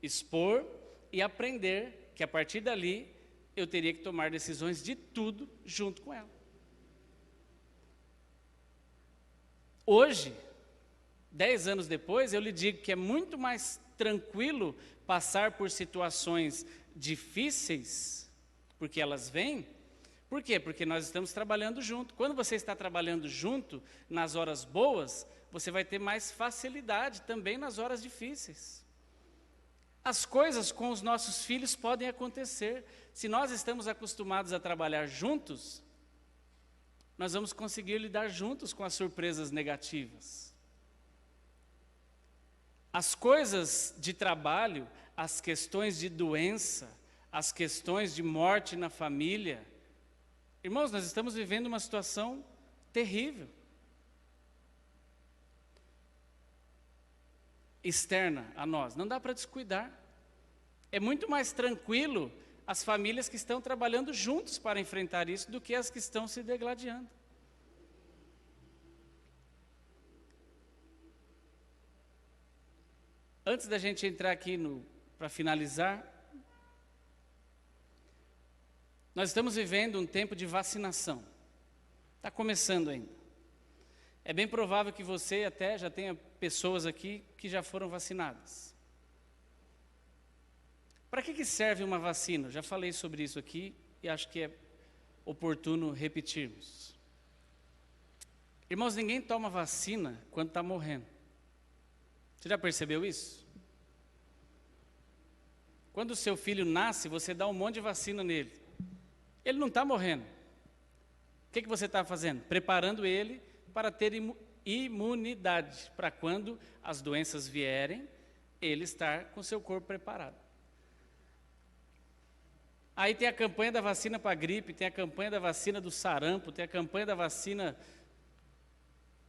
expor e aprender que a partir dali eu teria que tomar decisões de tudo junto com ela. Hoje, 10 anos depois, eu lhe digo que é muito mais tranquilo passar por situações difíceis, porque elas vêm. Por quê? Porque nós estamos trabalhando junto. Quando você está trabalhando junto, nas horas boas, você vai ter mais facilidade também nas horas difíceis. As coisas com os nossos filhos podem acontecer. Se nós estamos acostumados a trabalhar juntos, nós vamos conseguir lidar juntos com as surpresas negativas. As coisas de trabalho, as questões de doença, as questões de morte na família. Irmãos, nós estamos vivendo uma situação terrível. Externa a nós, não dá para descuidar. É muito mais tranquilo as famílias que estão trabalhando juntos para enfrentar isso do que as que estão se degladiando. Antes da gente entrar aqui para finalizar, nós estamos vivendo um tempo de vacinação. Está começando ainda. É bem provável que você até já tenha pessoas aqui que já foram vacinadas. Para que serve uma vacina? Já falei sobre isso aqui e acho que é oportuno repetirmos. Irmãos, ninguém toma vacina quando está morrendo. Você já percebeu isso? Quando o seu filho nasce, você dá um monte de vacina nele. Ele não está morrendo. O que você está fazendo? Preparando ele para ter imunidade, para quando as doenças vierem, ele estar com seu corpo preparado. Aí tem a campanha da vacina para a gripe, tem a campanha da vacina do sarampo, tem a campanha da vacina...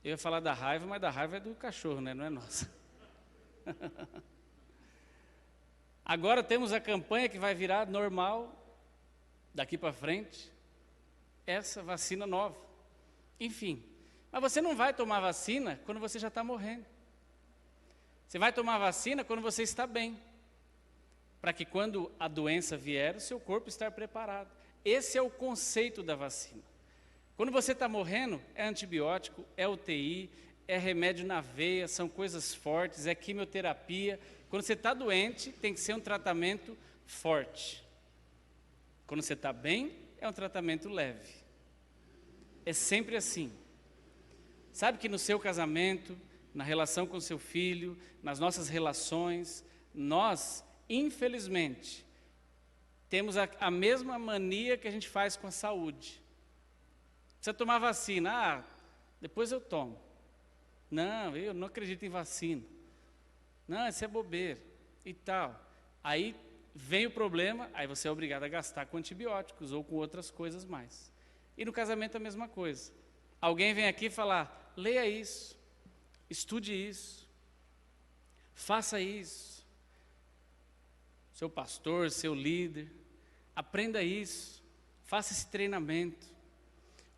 Eu ia falar da raiva, mas da raiva é do cachorro, né? Não é nossa. Agora temos a campanha que vai virar normal, daqui para frente, essa vacina nova. Enfim, mas você não vai tomar vacina quando você já está morrendo. Você vai tomar vacina quando você está bem, para que quando a doença vier, o seu corpo estar preparado. Esse é o conceito da vacina. Quando você está morrendo, é antibiótico, é UTI, é remédio na veia, são coisas fortes, é quimioterapia. Quando você está doente, tem que ser um tratamento forte. Quando você está bem, é um tratamento leve. É sempre assim. Sabe que no seu casamento, na relação com seu filho, nas nossas relações, nós, infelizmente, temos a mesma mania que a gente faz com a saúde. Precisa tomar vacina. Depois eu tomo. Não, eu não acredito em vacina. Não, isso é bobeira e tal. Aí vem o problema, aí você é obrigado a gastar com antibióticos ou com outras coisas mais. E no casamento a mesma coisa. Alguém vem aqui falar, leia isso, estude isso, faça isso. Seu pastor, seu líder, aprenda isso, faça esse treinamento,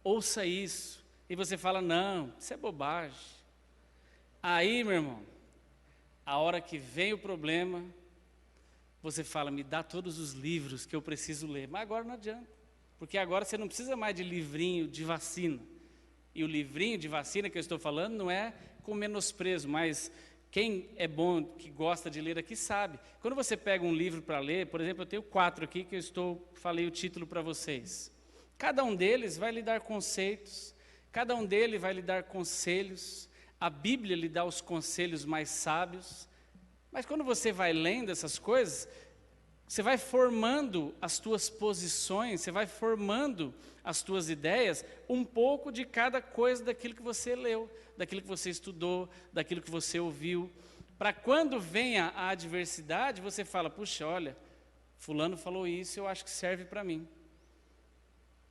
ouça isso. E você fala, não, isso é bobagem. Aí, meu irmão, a hora que vem o problema, você fala, me dá todos os livros que eu preciso ler. Mas agora não adianta, porque agora você não precisa mais de livrinho de vacina. E o livrinho de vacina que eu estou falando não é com menosprezo, mas quem é bom, que gosta de ler aqui, sabe. Quando você pega um livro para ler, por exemplo, eu tenho 4 aqui que falei o título para vocês. Cada um deles vai lhe dar conceitos, cada um deles vai lhe dar conselhos. A Bíblia lhe dá os conselhos mais sábios. Mas quando você vai lendo essas coisas, você vai formando as tuas posições, você vai formando as tuas ideias, um pouco de cada coisa daquilo que você leu, daquilo que você estudou, daquilo que você ouviu, para quando venha a adversidade, você fala, puxa, olha, fulano falou isso, eu acho que serve para mim.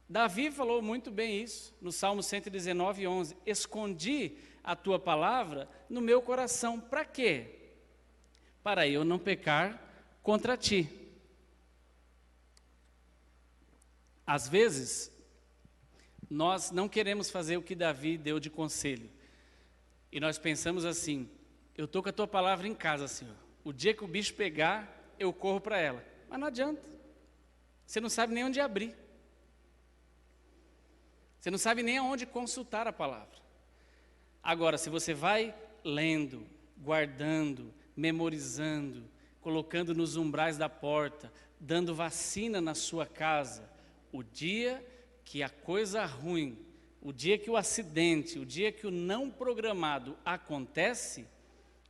Davi falou muito bem isso, no Salmo 119, 11, escondi a tua palavra no meu coração, para quê? Para eu não pecar contra ti. Às vezes, nós não queremos fazer o que Davi deu de conselho. E nós pensamos assim, eu estou com a tua palavra em casa, Senhor. O dia que o bicho pegar, eu corro para ela. Mas não adianta. Você não sabe nem onde abrir. Você não sabe nem aonde consultar a palavra. Agora, se você vai lendo, guardando, memorizando, colocando nos umbrais da porta, dando vacina na sua casa, o dia que a coisa ruim, o dia que o acidente, o dia que o não programado acontece,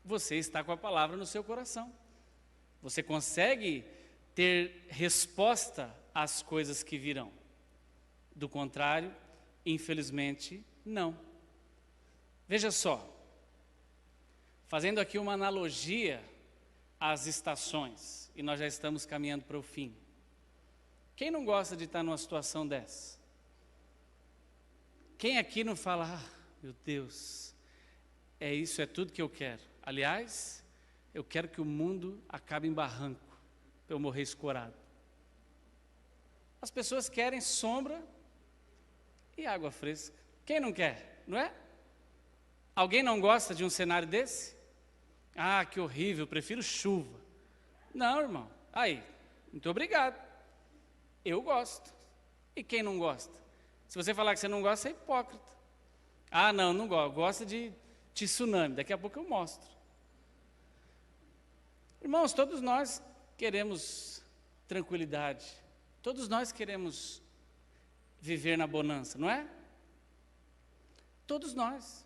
você está com a palavra no seu coração. Você consegue ter resposta às coisas que virão. Do contrário, infelizmente, não. Veja só, fazendo aqui uma analogia às estações, e nós já estamos caminhando para o fim. Quem não gosta de estar numa situação dessa? Quem aqui não fala, meu Deus, isso é tudo que eu quero. Aliás, eu quero que o mundo acabe em barranco, para eu morrer escorado. As pessoas querem sombra e água fresca. Quem não quer, não é? Alguém não gosta de um cenário desse? Que horrível, eu prefiro chuva. Não, irmão. Aí, muito obrigado. Eu gosto. E quem não gosta? Se você falar que você não gosta, você é hipócrita. Não gosto. Gosta de tsunami. Daqui a pouco eu mostro. Irmãos, todos nós queremos tranquilidade. Todos nós queremos viver na bonança, não é? Todos nós.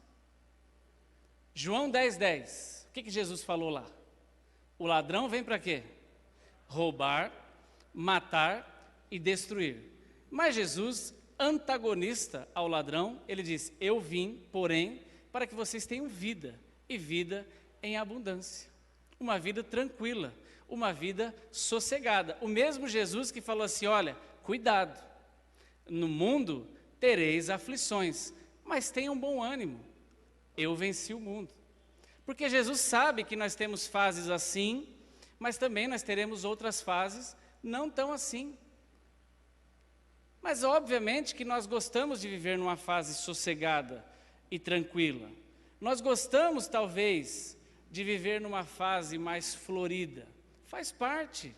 João 10:10. O que Jesus falou lá? O ladrão vem para quê? Roubar, matar e destruir. Mas Jesus, antagonista ao ladrão, ele diz, eu vim, porém, para que vocês tenham vida, e vida em abundância. uma vida tranquila, uma vida sossegada. O mesmo Jesus que falou assim, olha, cuidado, no mundo tereis aflições, mas tenham bom ânimo, eu venci o mundo. Porque Jesus sabe que nós temos fases assim, mas também nós teremos outras fases não tão assim. Mas obviamente que nós gostamos de viver numa fase sossegada e tranquila. Nós gostamos talvez de viver numa fase mais florida. Faz parte.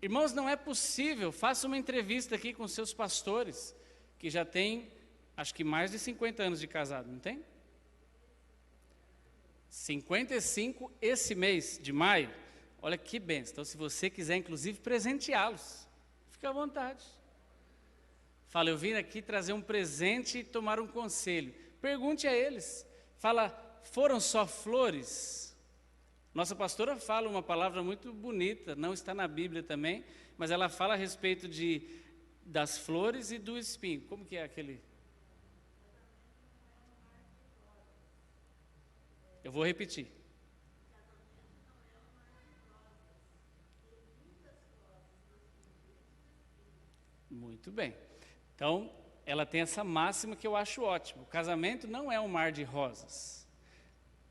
Irmãos, não é possível, faça uma entrevista aqui com seus pastores, que já tem, acho que mais de 50 anos de casado, não tem? 55 esse mês de maio. Olha que bênção. Então, se você quiser, inclusive, presenteá-los, fique à vontade. Fala, eu vim aqui trazer um presente e tomar um conselho. Pergunte a eles. Fala, foram só flores? Nossa pastora fala uma palavra muito bonita, não está na Bíblia também, mas ela fala a respeito das flores e do espinho. Como que é aquele? Eu vou repetir. Muito bem. Então, ela tem essa máxima que eu acho ótimo. O casamento não é um mar de rosas.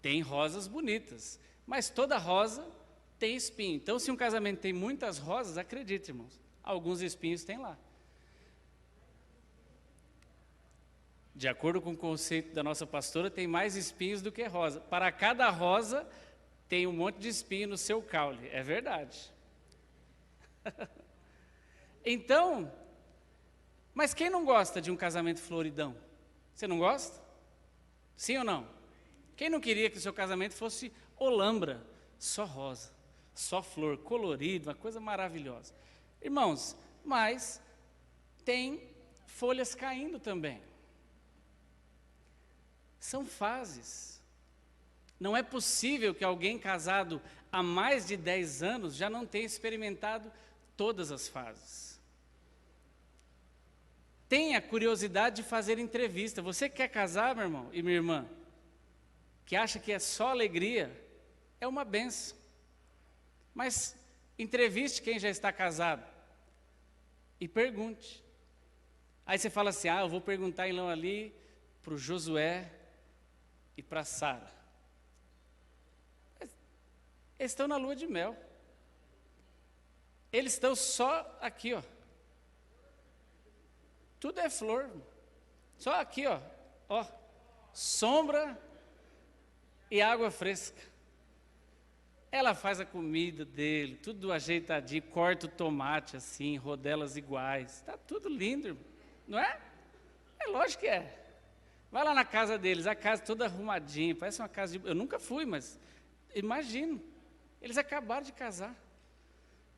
Tem rosas bonitas, mas toda rosa tem espinho. Então, se um casamento tem muitas rosas, acredite, irmãos, alguns espinhos tem lá. De acordo com o conceito da nossa pastora, tem mais espinhos do que rosa. Para cada rosa, tem um monte de espinho no seu caule. É verdade. Então, mas quem não gosta de um casamento floridão? Você não gosta? Sim ou não? Quem não queria que o seu casamento fosse olambra, só rosa, só flor, colorido, uma coisa maravilhosa? Irmãos, mas tem folhas caindo também. São fases. Não é possível que alguém casado há mais de 10 anos já não tenha experimentado todas as fases. Tenha curiosidade de fazer entrevista. Você que quer casar, meu irmão e minha irmã, que acha que é só alegria, é uma benção. Mas entreviste quem já está casado e pergunte. Aí você fala assim, eu vou perguntar então ali para o Josué e para Sara. Eles estão na lua de mel. Eles estão só aqui, ó. Tudo é flor. Só aqui, ó. Sombra e água fresca. Ela faz a comida dele, tudo ajeitadinho, corta o tomate assim, rodelas iguais. Está tudo lindo, irmão. Não é? É lógico que é. Vai lá na casa deles, a casa toda arrumadinha, parece uma casa de... Eu nunca fui, mas imagino. Eles acabaram de casar.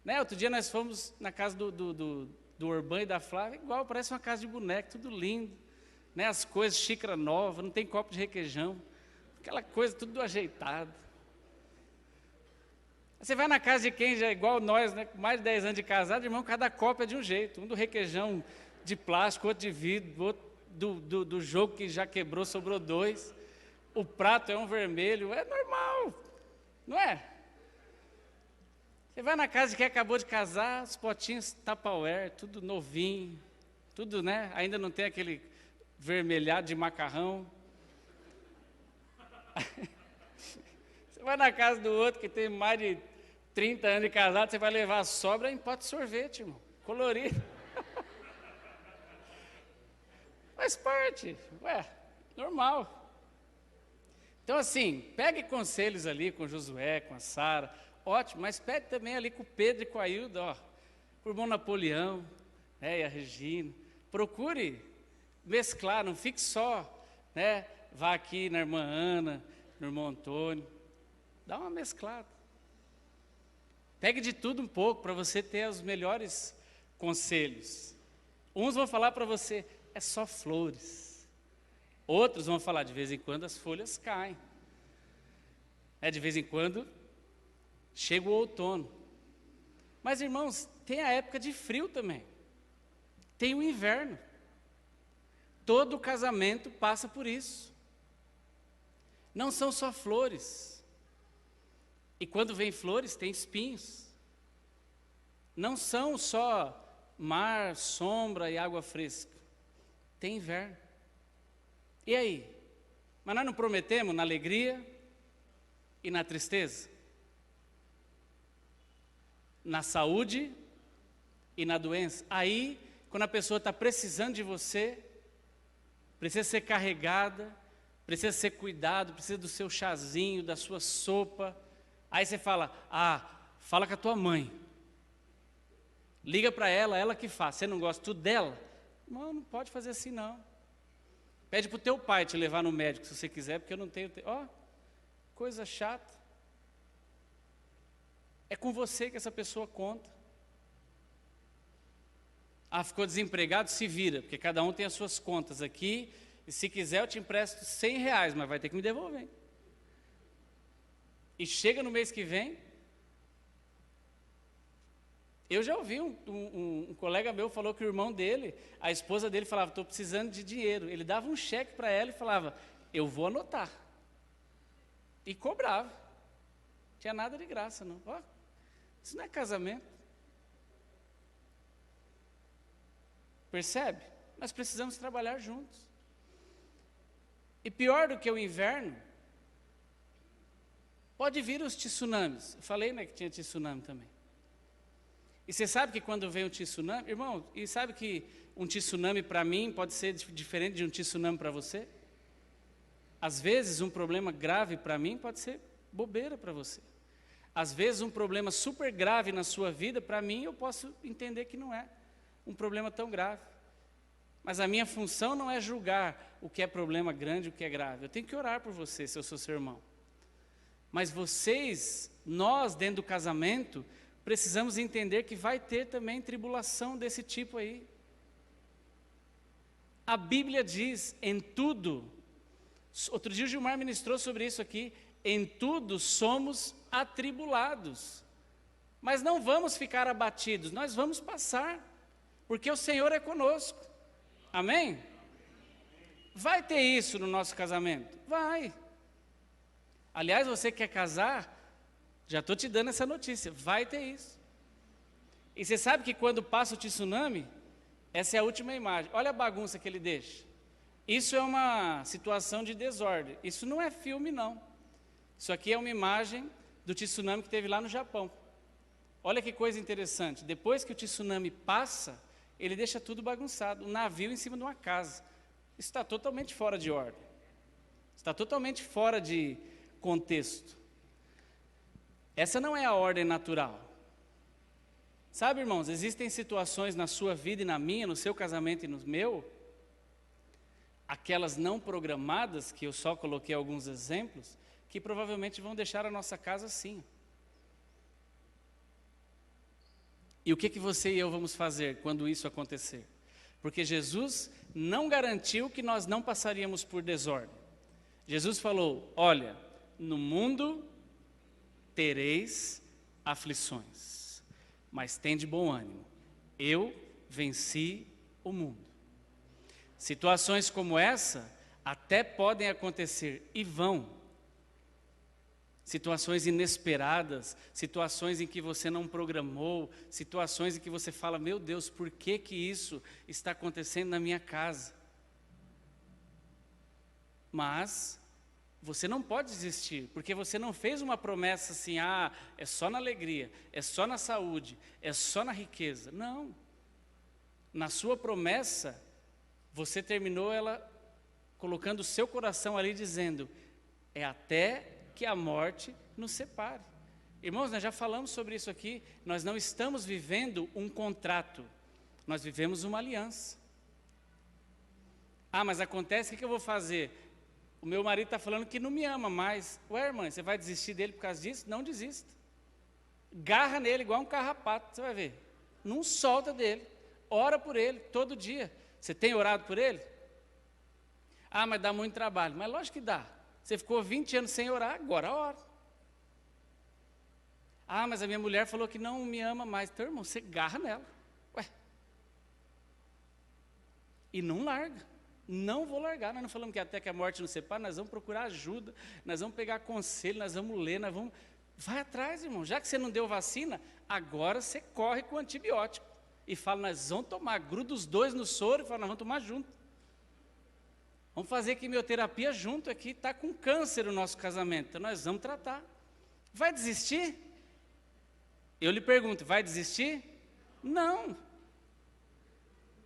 Né? Outro dia nós fomos na casa do Urbano e da Flávia, igual, parece uma casa de boneco, tudo lindo. Né? As coisas, xícara nova, não tem copo de requeijão. Aquela coisa, tudo ajeitado. Você vai na casa de quem já é igual nós, né? Com mais de 10 anos de casado, irmão, cada copo é de um jeito. Um do requeijão de plástico, outro de vidro, outro do jogo que já quebrou, sobrou 2. O prato é um vermelho, é normal, não é? Você vai na casa de quem acabou de casar, os potinhos Tupperware, tudo novinho, tudo, né? Ainda não tem aquele vermelhado de macarrão. Você vai na casa do outro que tem mais de 30 anos de casado, você vai levar a sobra em pote de sorvete, irmão, colorido. Faz parte, normal. Então assim, pegue conselhos ali com Josué, com a Sara, ótimo, mas pegue também ali com o Pedro e com a Hilda, com o irmão Napoleão, né, e a Regina. Procure mesclar, não fique só, né, vá aqui na irmã Ana, no irmão Antônio, dá uma mesclada. Pegue de tudo um pouco para você ter os melhores conselhos. Uns vão falar para você, é só flores. Outros vão falar, de vez em quando as folhas caem. De vez em quando chega o outono. Mas, irmãos, tem a época de frio também. Tem o inverno. Todo casamento passa por isso. Não são só flores. E quando vem flores, tem espinhos. Não são só mar, sombra e água fresca. Tem inverno. E aí? Mas nós não prometemos na alegria e na tristeza? Na saúde e na doença? Aí, quando a pessoa está precisando de você, precisa ser carregada, precisa ser cuidado, precisa do seu chazinho, da sua sopa. Aí você fala, fala com a tua mãe. Liga para ela, ela que faz. Você não gosta tudo dela? Não pode fazer assim não. Pede para o teu pai te levar no médico, se você quiser, porque eu não tenho... coisa chata. É com você que essa pessoa conta. Ficou desempregado? Se vira, porque cada um tem as suas contas aqui, e se quiser eu te empresto R$100, mas vai ter que me devolver. E chega no mês que vem... Eu já ouvi um colega meu falou que o irmão dele, a esposa dele falava, estou precisando de dinheiro. Ele dava um cheque para ela e falava, eu vou anotar. E cobrava. Não tinha nada de graça, não. Isso não é casamento. Percebe? Nós precisamos trabalhar juntos. E pior do que o inverno, pode vir os tsunamis. Eu falei, né, que tinha tsunami também. E você sabe que quando vem um tsunami, irmão, e sabe que um tsunami para mim pode ser diferente de um tsunami para você? Às vezes um problema grave para mim pode ser bobeira para você. Às vezes um problema super grave na sua vida, para mim eu posso entender que não é um problema tão grave. Mas a minha função não é julgar o que é problema grande e o que é grave. Eu tenho que orar por você, se eu sou seu irmão. Mas nós dentro do casamento, precisamos entender que vai ter também tribulação desse tipo aí. A Bíblia diz, em tudo, outro dia o Gilmar ministrou sobre isso aqui, em tudo somos atribulados, mas não vamos ficar abatidos, nós vamos passar, porque o Senhor é conosco, amém? Vai ter isso no nosso casamento? Vai. Aliás, você quer casar? Já estou te dando essa notícia, vai ter isso. E você sabe que quando passa o tsunami, essa é a última imagem, olha a bagunça que ele deixa. Isso é uma situação de desordem, isso não é filme não. Isso aqui é uma imagem do tsunami que teve lá no Japão. Olha que coisa interessante, depois que o tsunami passa, ele deixa tudo bagunçado, um navio em cima de uma casa. Isso está totalmente fora de ordem, está totalmente fora de contexto. Essa não é a ordem natural. Sabe, irmãos, existem situações na sua vida e na minha, no seu casamento e no meu, aquelas não programadas, que eu só coloquei alguns exemplos, que provavelmente vão deixar a nossa casa assim. E o que você e eu vamos fazer quando isso acontecer? Porque Jesus não garantiu que nós não passaríamos por desordem. Jesus falou, olha, no mundo tereis aflições, mas tende bom ânimo, eu venci o mundo. Situações como essa até podem acontecer e vão. Situações inesperadas, situações em que você não programou, situações em que você fala, meu Deus, por que isso está acontecendo na minha casa? Mas você não pode desistir, porque você não fez uma promessa assim, é só na alegria, é só na saúde, é só na riqueza. Não. Na sua promessa, você terminou ela colocando o seu coração ali dizendo, é até que a morte nos separe. Irmãos, nós já falamos sobre isso aqui, nós não estamos vivendo um contrato, nós vivemos uma aliança. Mas acontece, o que eu vou fazer? O meu marido está falando que não me ama mais. Ué, irmã, você vai desistir dele por causa disso? Não desista. Garra nele igual um carrapato, você vai ver. Não solta dele. Ora por ele, todo dia. Você tem orado por ele? Mas dá muito trabalho. Mas lógico que dá. Você ficou 20 anos sem orar, agora ora. Mas a minha mulher falou que não me ama mais. Então, irmão, você garra nela. Ué. E não larga. Não vou largar, nós não falamos que até que a morte nos separe, nós vamos procurar ajuda, nós vamos pegar conselho, nós vamos ler, nós vamos Vai atrás, irmão. Já que você não deu vacina, agora você corre com o antibiótico. E fala, nós vamos tomar, gruda os dois no soro e fala, nós vamos tomar junto. Vamos fazer quimioterapia junto aqui, está com câncer o nosso casamento, então nós vamos tratar. Vai desistir? Eu lhe pergunto, vai desistir? Não.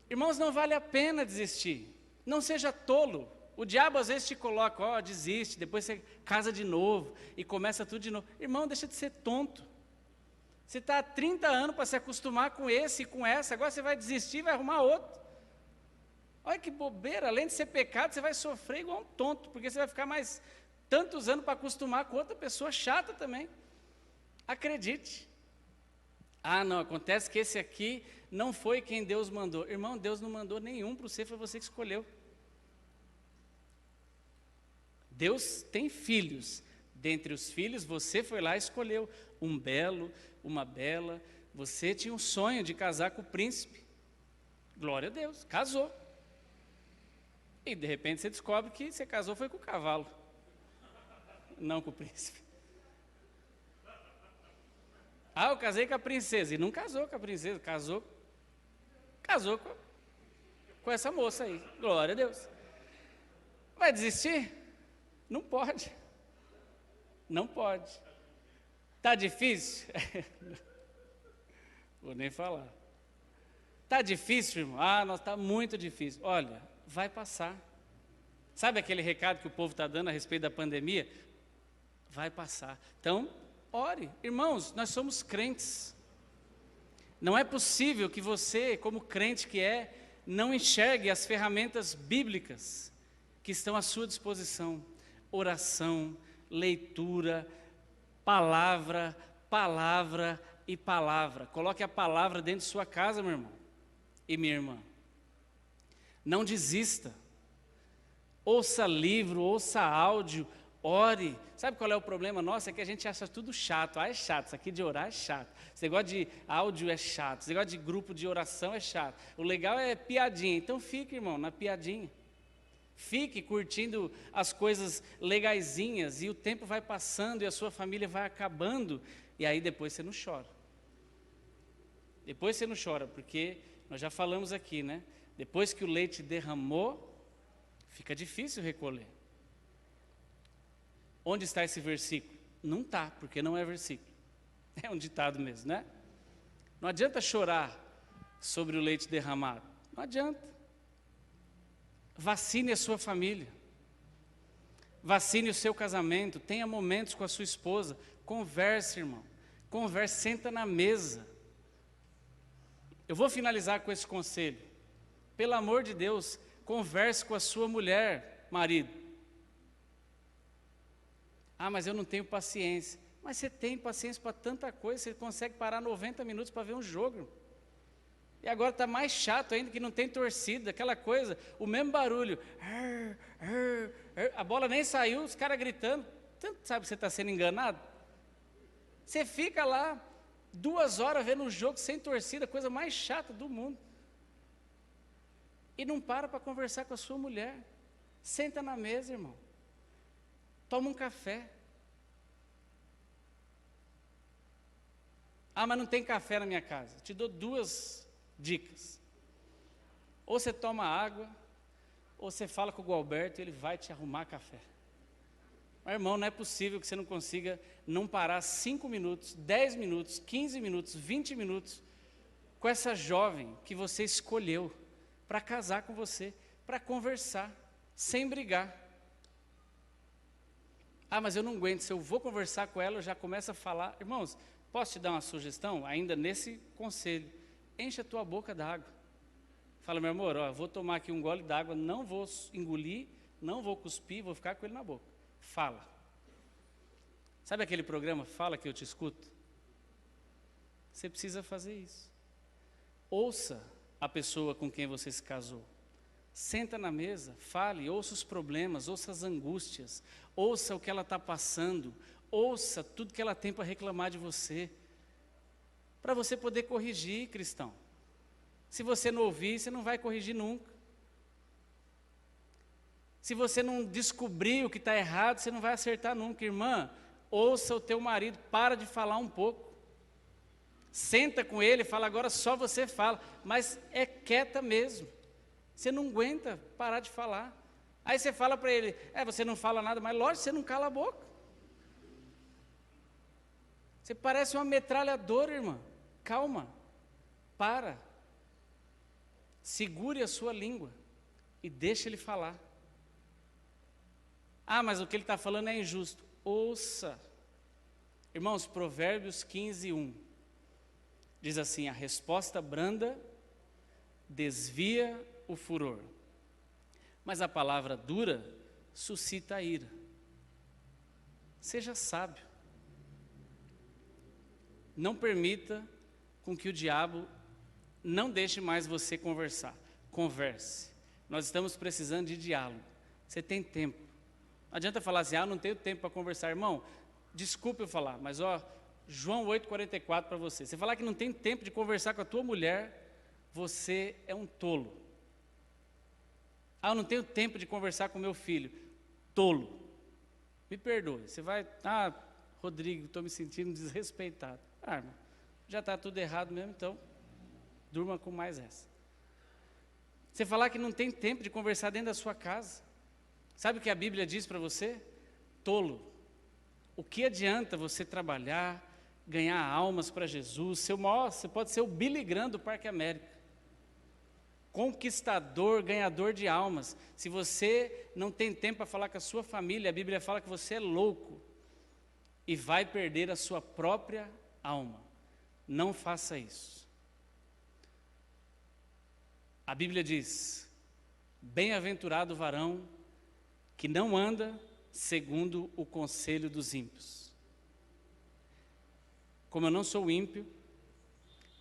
Irmãos, não vale a pena desistir. Não seja tolo. O diabo às vezes te coloca, ó, desiste, depois você casa de novo e começa tudo de novo. Irmão, deixa de ser tonto. Você está há 30 anos para se acostumar com esse e com essa, agora você vai desistir e vai arrumar outro. Olha que bobeira, além de ser pecado, você vai sofrer igual um tonto, porque você vai ficar mais tantos anos para acostumar com outra pessoa chata também. Acredite. Ah, não, acontece que esse aqui não foi quem Deus mandou. Irmão, Deus não mandou nenhum para você, foi você que escolheu. Deus tem filhos. Dentre os filhos, você foi lá e escolheu um belo, uma bela. Você tinha um sonho de casar com o príncipe. Glória a Deus, casou. E de repente você descobre que você casou foi com o cavalo, não com o príncipe. Ah, eu casei com a princesa. E não casou com a princesa, casou com essa moça aí. Glória a Deus. Vai desistir? Não pode. Não pode. Está difícil? Vou nem falar. Está difícil, irmão? Ah, não, está muito difícil. Olha, vai passar. Sabe aquele recado que o povo está dando a respeito da pandemia? Vai passar. Então, ore. Irmãos, nós somos crentes. Não é possível que você, como crente que é, não enxergue as ferramentas bíblicas que estão à sua disposição. Oração, leitura, palavra, palavra e palavra. Coloque a palavra dentro de sua casa, meu irmão e minha irmã. Não desista. Ouça livro, ouça áudio, ore. Sabe qual é o problema nosso? É que a gente acha tudo chato. Ah, é chato, isso aqui de orar é chato. Esse negócio de áudio é chato. Esse negócio de grupo de oração é chato. O legal é piadinha. Então fique, irmão, na piadinha. Fique curtindo as coisas legaisinhas e o tempo vai passando e a sua família vai acabando e aí depois você não chora. Depois você não chora, porque nós já falamos aqui, né? Depois que o leite derramou, fica difícil recolher. Onde está esse versículo? Não está, porque não é versículo. É um ditado mesmo, né? Não adianta chorar sobre o leite derramado. Não adianta. Vacine a sua família. Vacine o seu casamento. Tenha momentos com a sua esposa. Converse, irmão. Converse, senta na mesa. Eu vou finalizar com esse conselho. Pelo amor de Deus, converse com a sua mulher, marido. Ah, mas eu não tenho paciência. Mas você tem paciência para tanta coisa, você consegue parar 90 minutos para ver um jogo. E agora está mais chato ainda que não tem torcida, aquela coisa, o mesmo barulho. A bola nem saiu, os caras gritando. Tanto sabe que você está sendo enganado? Você fica lá 2 horas vendo um jogo sem torcida, coisa mais chata do mundo. E não para conversar com a sua mulher. Senta na mesa, irmão. Toma um café. Ah, mas não tem café na minha casa. Te dou 2 dicas. Ou você toma água, ou você fala com o Gualberto e ele vai te arrumar café. Mas, irmão, não é possível que você não consiga não parar 5 minutos, 10 minutos, 15 minutos, 20 minutos com essa jovem que você escolheu para casar com você, para conversar, sem brigar. Ah, mas eu não aguento, se eu vou conversar com ela, eu já começo a falar. Irmãos, posso te dar uma sugestão? Ainda nesse conselho, enche a tua boca d'água. Fala, meu amor, ó, vou tomar aqui um gole d'água, não vou engolir, não vou cuspir, vou ficar com ele na boca. Fala. Sabe aquele programa, Fala que eu te escuto? Você precisa fazer isso. Ouça a pessoa com quem você se casou. Senta na mesa, fale, ouça os problemas, ouça as angústias, ouça o que ela está passando, ouça tudo que ela tem para reclamar de você, para você poder corrigir, cristão. Se você não ouvir, você não vai corrigir nunca. Se você não descobrir o que está errado, você não vai acertar nunca. Irmã, ouça o teu marido, para de falar um pouco. Senta com ele, fala, agora só você fala, mas é quieta mesmo. Você não aguenta parar de falar. Aí você fala para ele, você não fala nada, mas lógico, você não cala a boca. Você parece uma metralhadora, irmã. Calma, para. Segure a sua língua e deixe ele falar. Mas o que ele está falando é injusto. Ouça. Irmãos, Provérbios 15:1 diz assim: a resposta branda desvia o furor, mas a palavra dura suscita a ira. Seja sábio. Não permita com que o diabo não deixe mais você conversar. Converse. Nós estamos precisando de diálogo. Você tem tempo. Não adianta falar assim, não tenho tempo para conversar. Irmão, desculpe eu falar, mas João 8,44 para você. Você falar que não tem tempo de conversar com a tua mulher, você é um tolo. Eu não tenho tempo de conversar com meu filho. Tolo. Me perdoe. Você vai, Rodrigo, estou me sentindo desrespeitado. Irmão, já está tudo errado mesmo, então durma com mais essa. Você falar que não tem tempo de conversar dentro da sua casa. Sabe o que a Bíblia diz para você? Tolo. O que adianta você trabalhar, ganhar almas para Jesus? Você pode ser o Billy Graham do Parque América. Conquistador, ganhador de almas. Se você não tem tempo para falar com a sua família, a Bíblia fala que você é louco e vai perder a sua própria alma. Não faça isso. A Bíblia diz: bem-aventurado o varão que não anda segundo o conselho dos ímpios. Como eu não sou ímpio,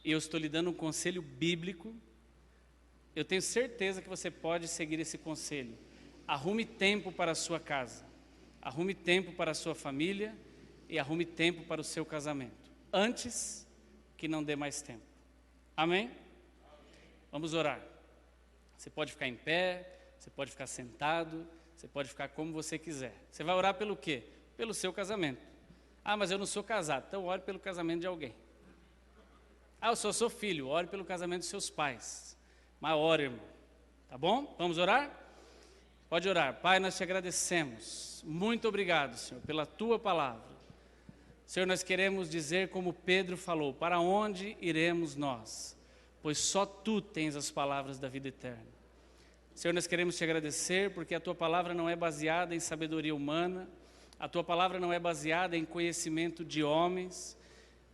e eu estou lhe dando um conselho bíblico, eu tenho certeza que você pode seguir esse conselho. Arrume tempo para a sua casa, arrume tempo para a sua família e arrume tempo para o seu casamento, antes que não dê mais tempo. Amém? Vamos orar. Você pode ficar em pé, você pode ficar sentado, você pode ficar como você quiser. Você vai orar pelo quê? Pelo seu casamento. Mas eu não sou casado, então ore pelo casamento de alguém. Eu só sou filho, ore pelo casamento dos seus pais. Mas ore, irmão. Tá bom? Vamos orar? Pode orar. Pai, nós te agradecemos. Muito obrigado, Senhor, pela tua palavra. Senhor, nós queremos dizer como Pedro falou: para onde iremos nós? Pois só tu tens as palavras da vida eterna. Senhor, nós queremos te agradecer porque a tua palavra não é baseada em sabedoria humana, a tua palavra não é baseada em conhecimento de homens,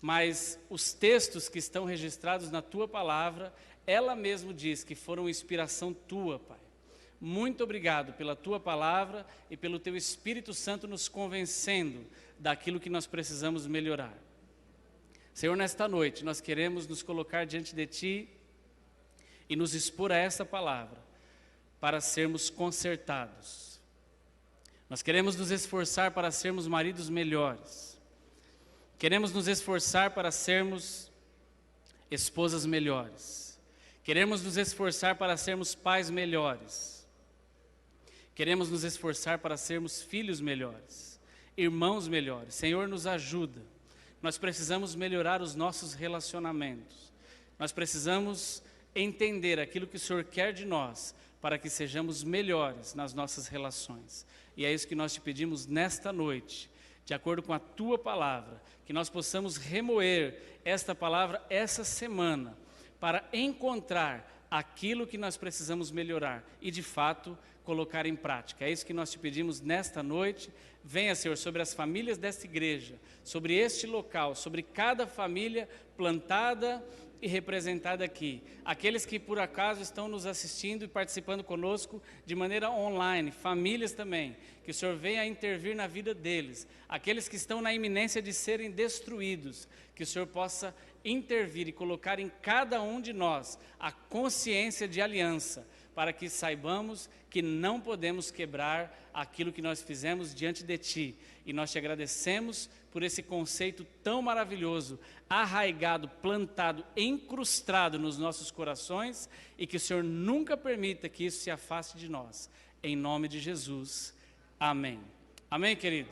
mas os textos que estão registrados na tua palavra, ela mesmo diz que foram inspiração tua, Pai. Muito obrigado pela tua palavra e pelo teu Espírito Santo nos convencendo daquilo que nós precisamos melhorar. Senhor, nesta noite nós queremos nos colocar diante de ti e nos expor a essa palavra para sermos consertados. Nós queremos nos esforçar para sermos maridos melhores. Queremos nos esforçar para sermos esposas melhores. Queremos nos esforçar para sermos pais melhores. Queremos nos esforçar para sermos filhos melhores, irmãos melhores. Senhor, nos ajuda. Nós precisamos melhorar os nossos relacionamentos. Nós precisamos entender aquilo que o Senhor quer de nós para que sejamos melhores nas nossas relações. E é isso que nós te pedimos nesta noite, de acordo com a tua palavra, que nós possamos remoer esta palavra essa semana para encontrar aquilo que nós precisamos melhorar e, de fato, colocar em prática. É isso que nós te pedimos nesta noite. Venha, Senhor, sobre as famílias desta igreja, sobre este local, sobre cada família plantada e representada aqui. Aqueles que por acaso estão nos assistindo e participando conosco de maneira online, famílias também, que o Senhor venha intervir na vida deles. Aqueles que estão na iminência de serem destruídos, que o Senhor possa intervir e colocar em cada um de nós a consciência de aliança, para que saibamos que não podemos quebrar aquilo que nós fizemos diante de Ti. E nós te agradecemos por esse conceito tão maravilhoso, arraigado, plantado, incrustado nos nossos corações, e que o Senhor nunca permita que isso se afaste de nós. Em nome de Jesus. Amém. Amém, querido?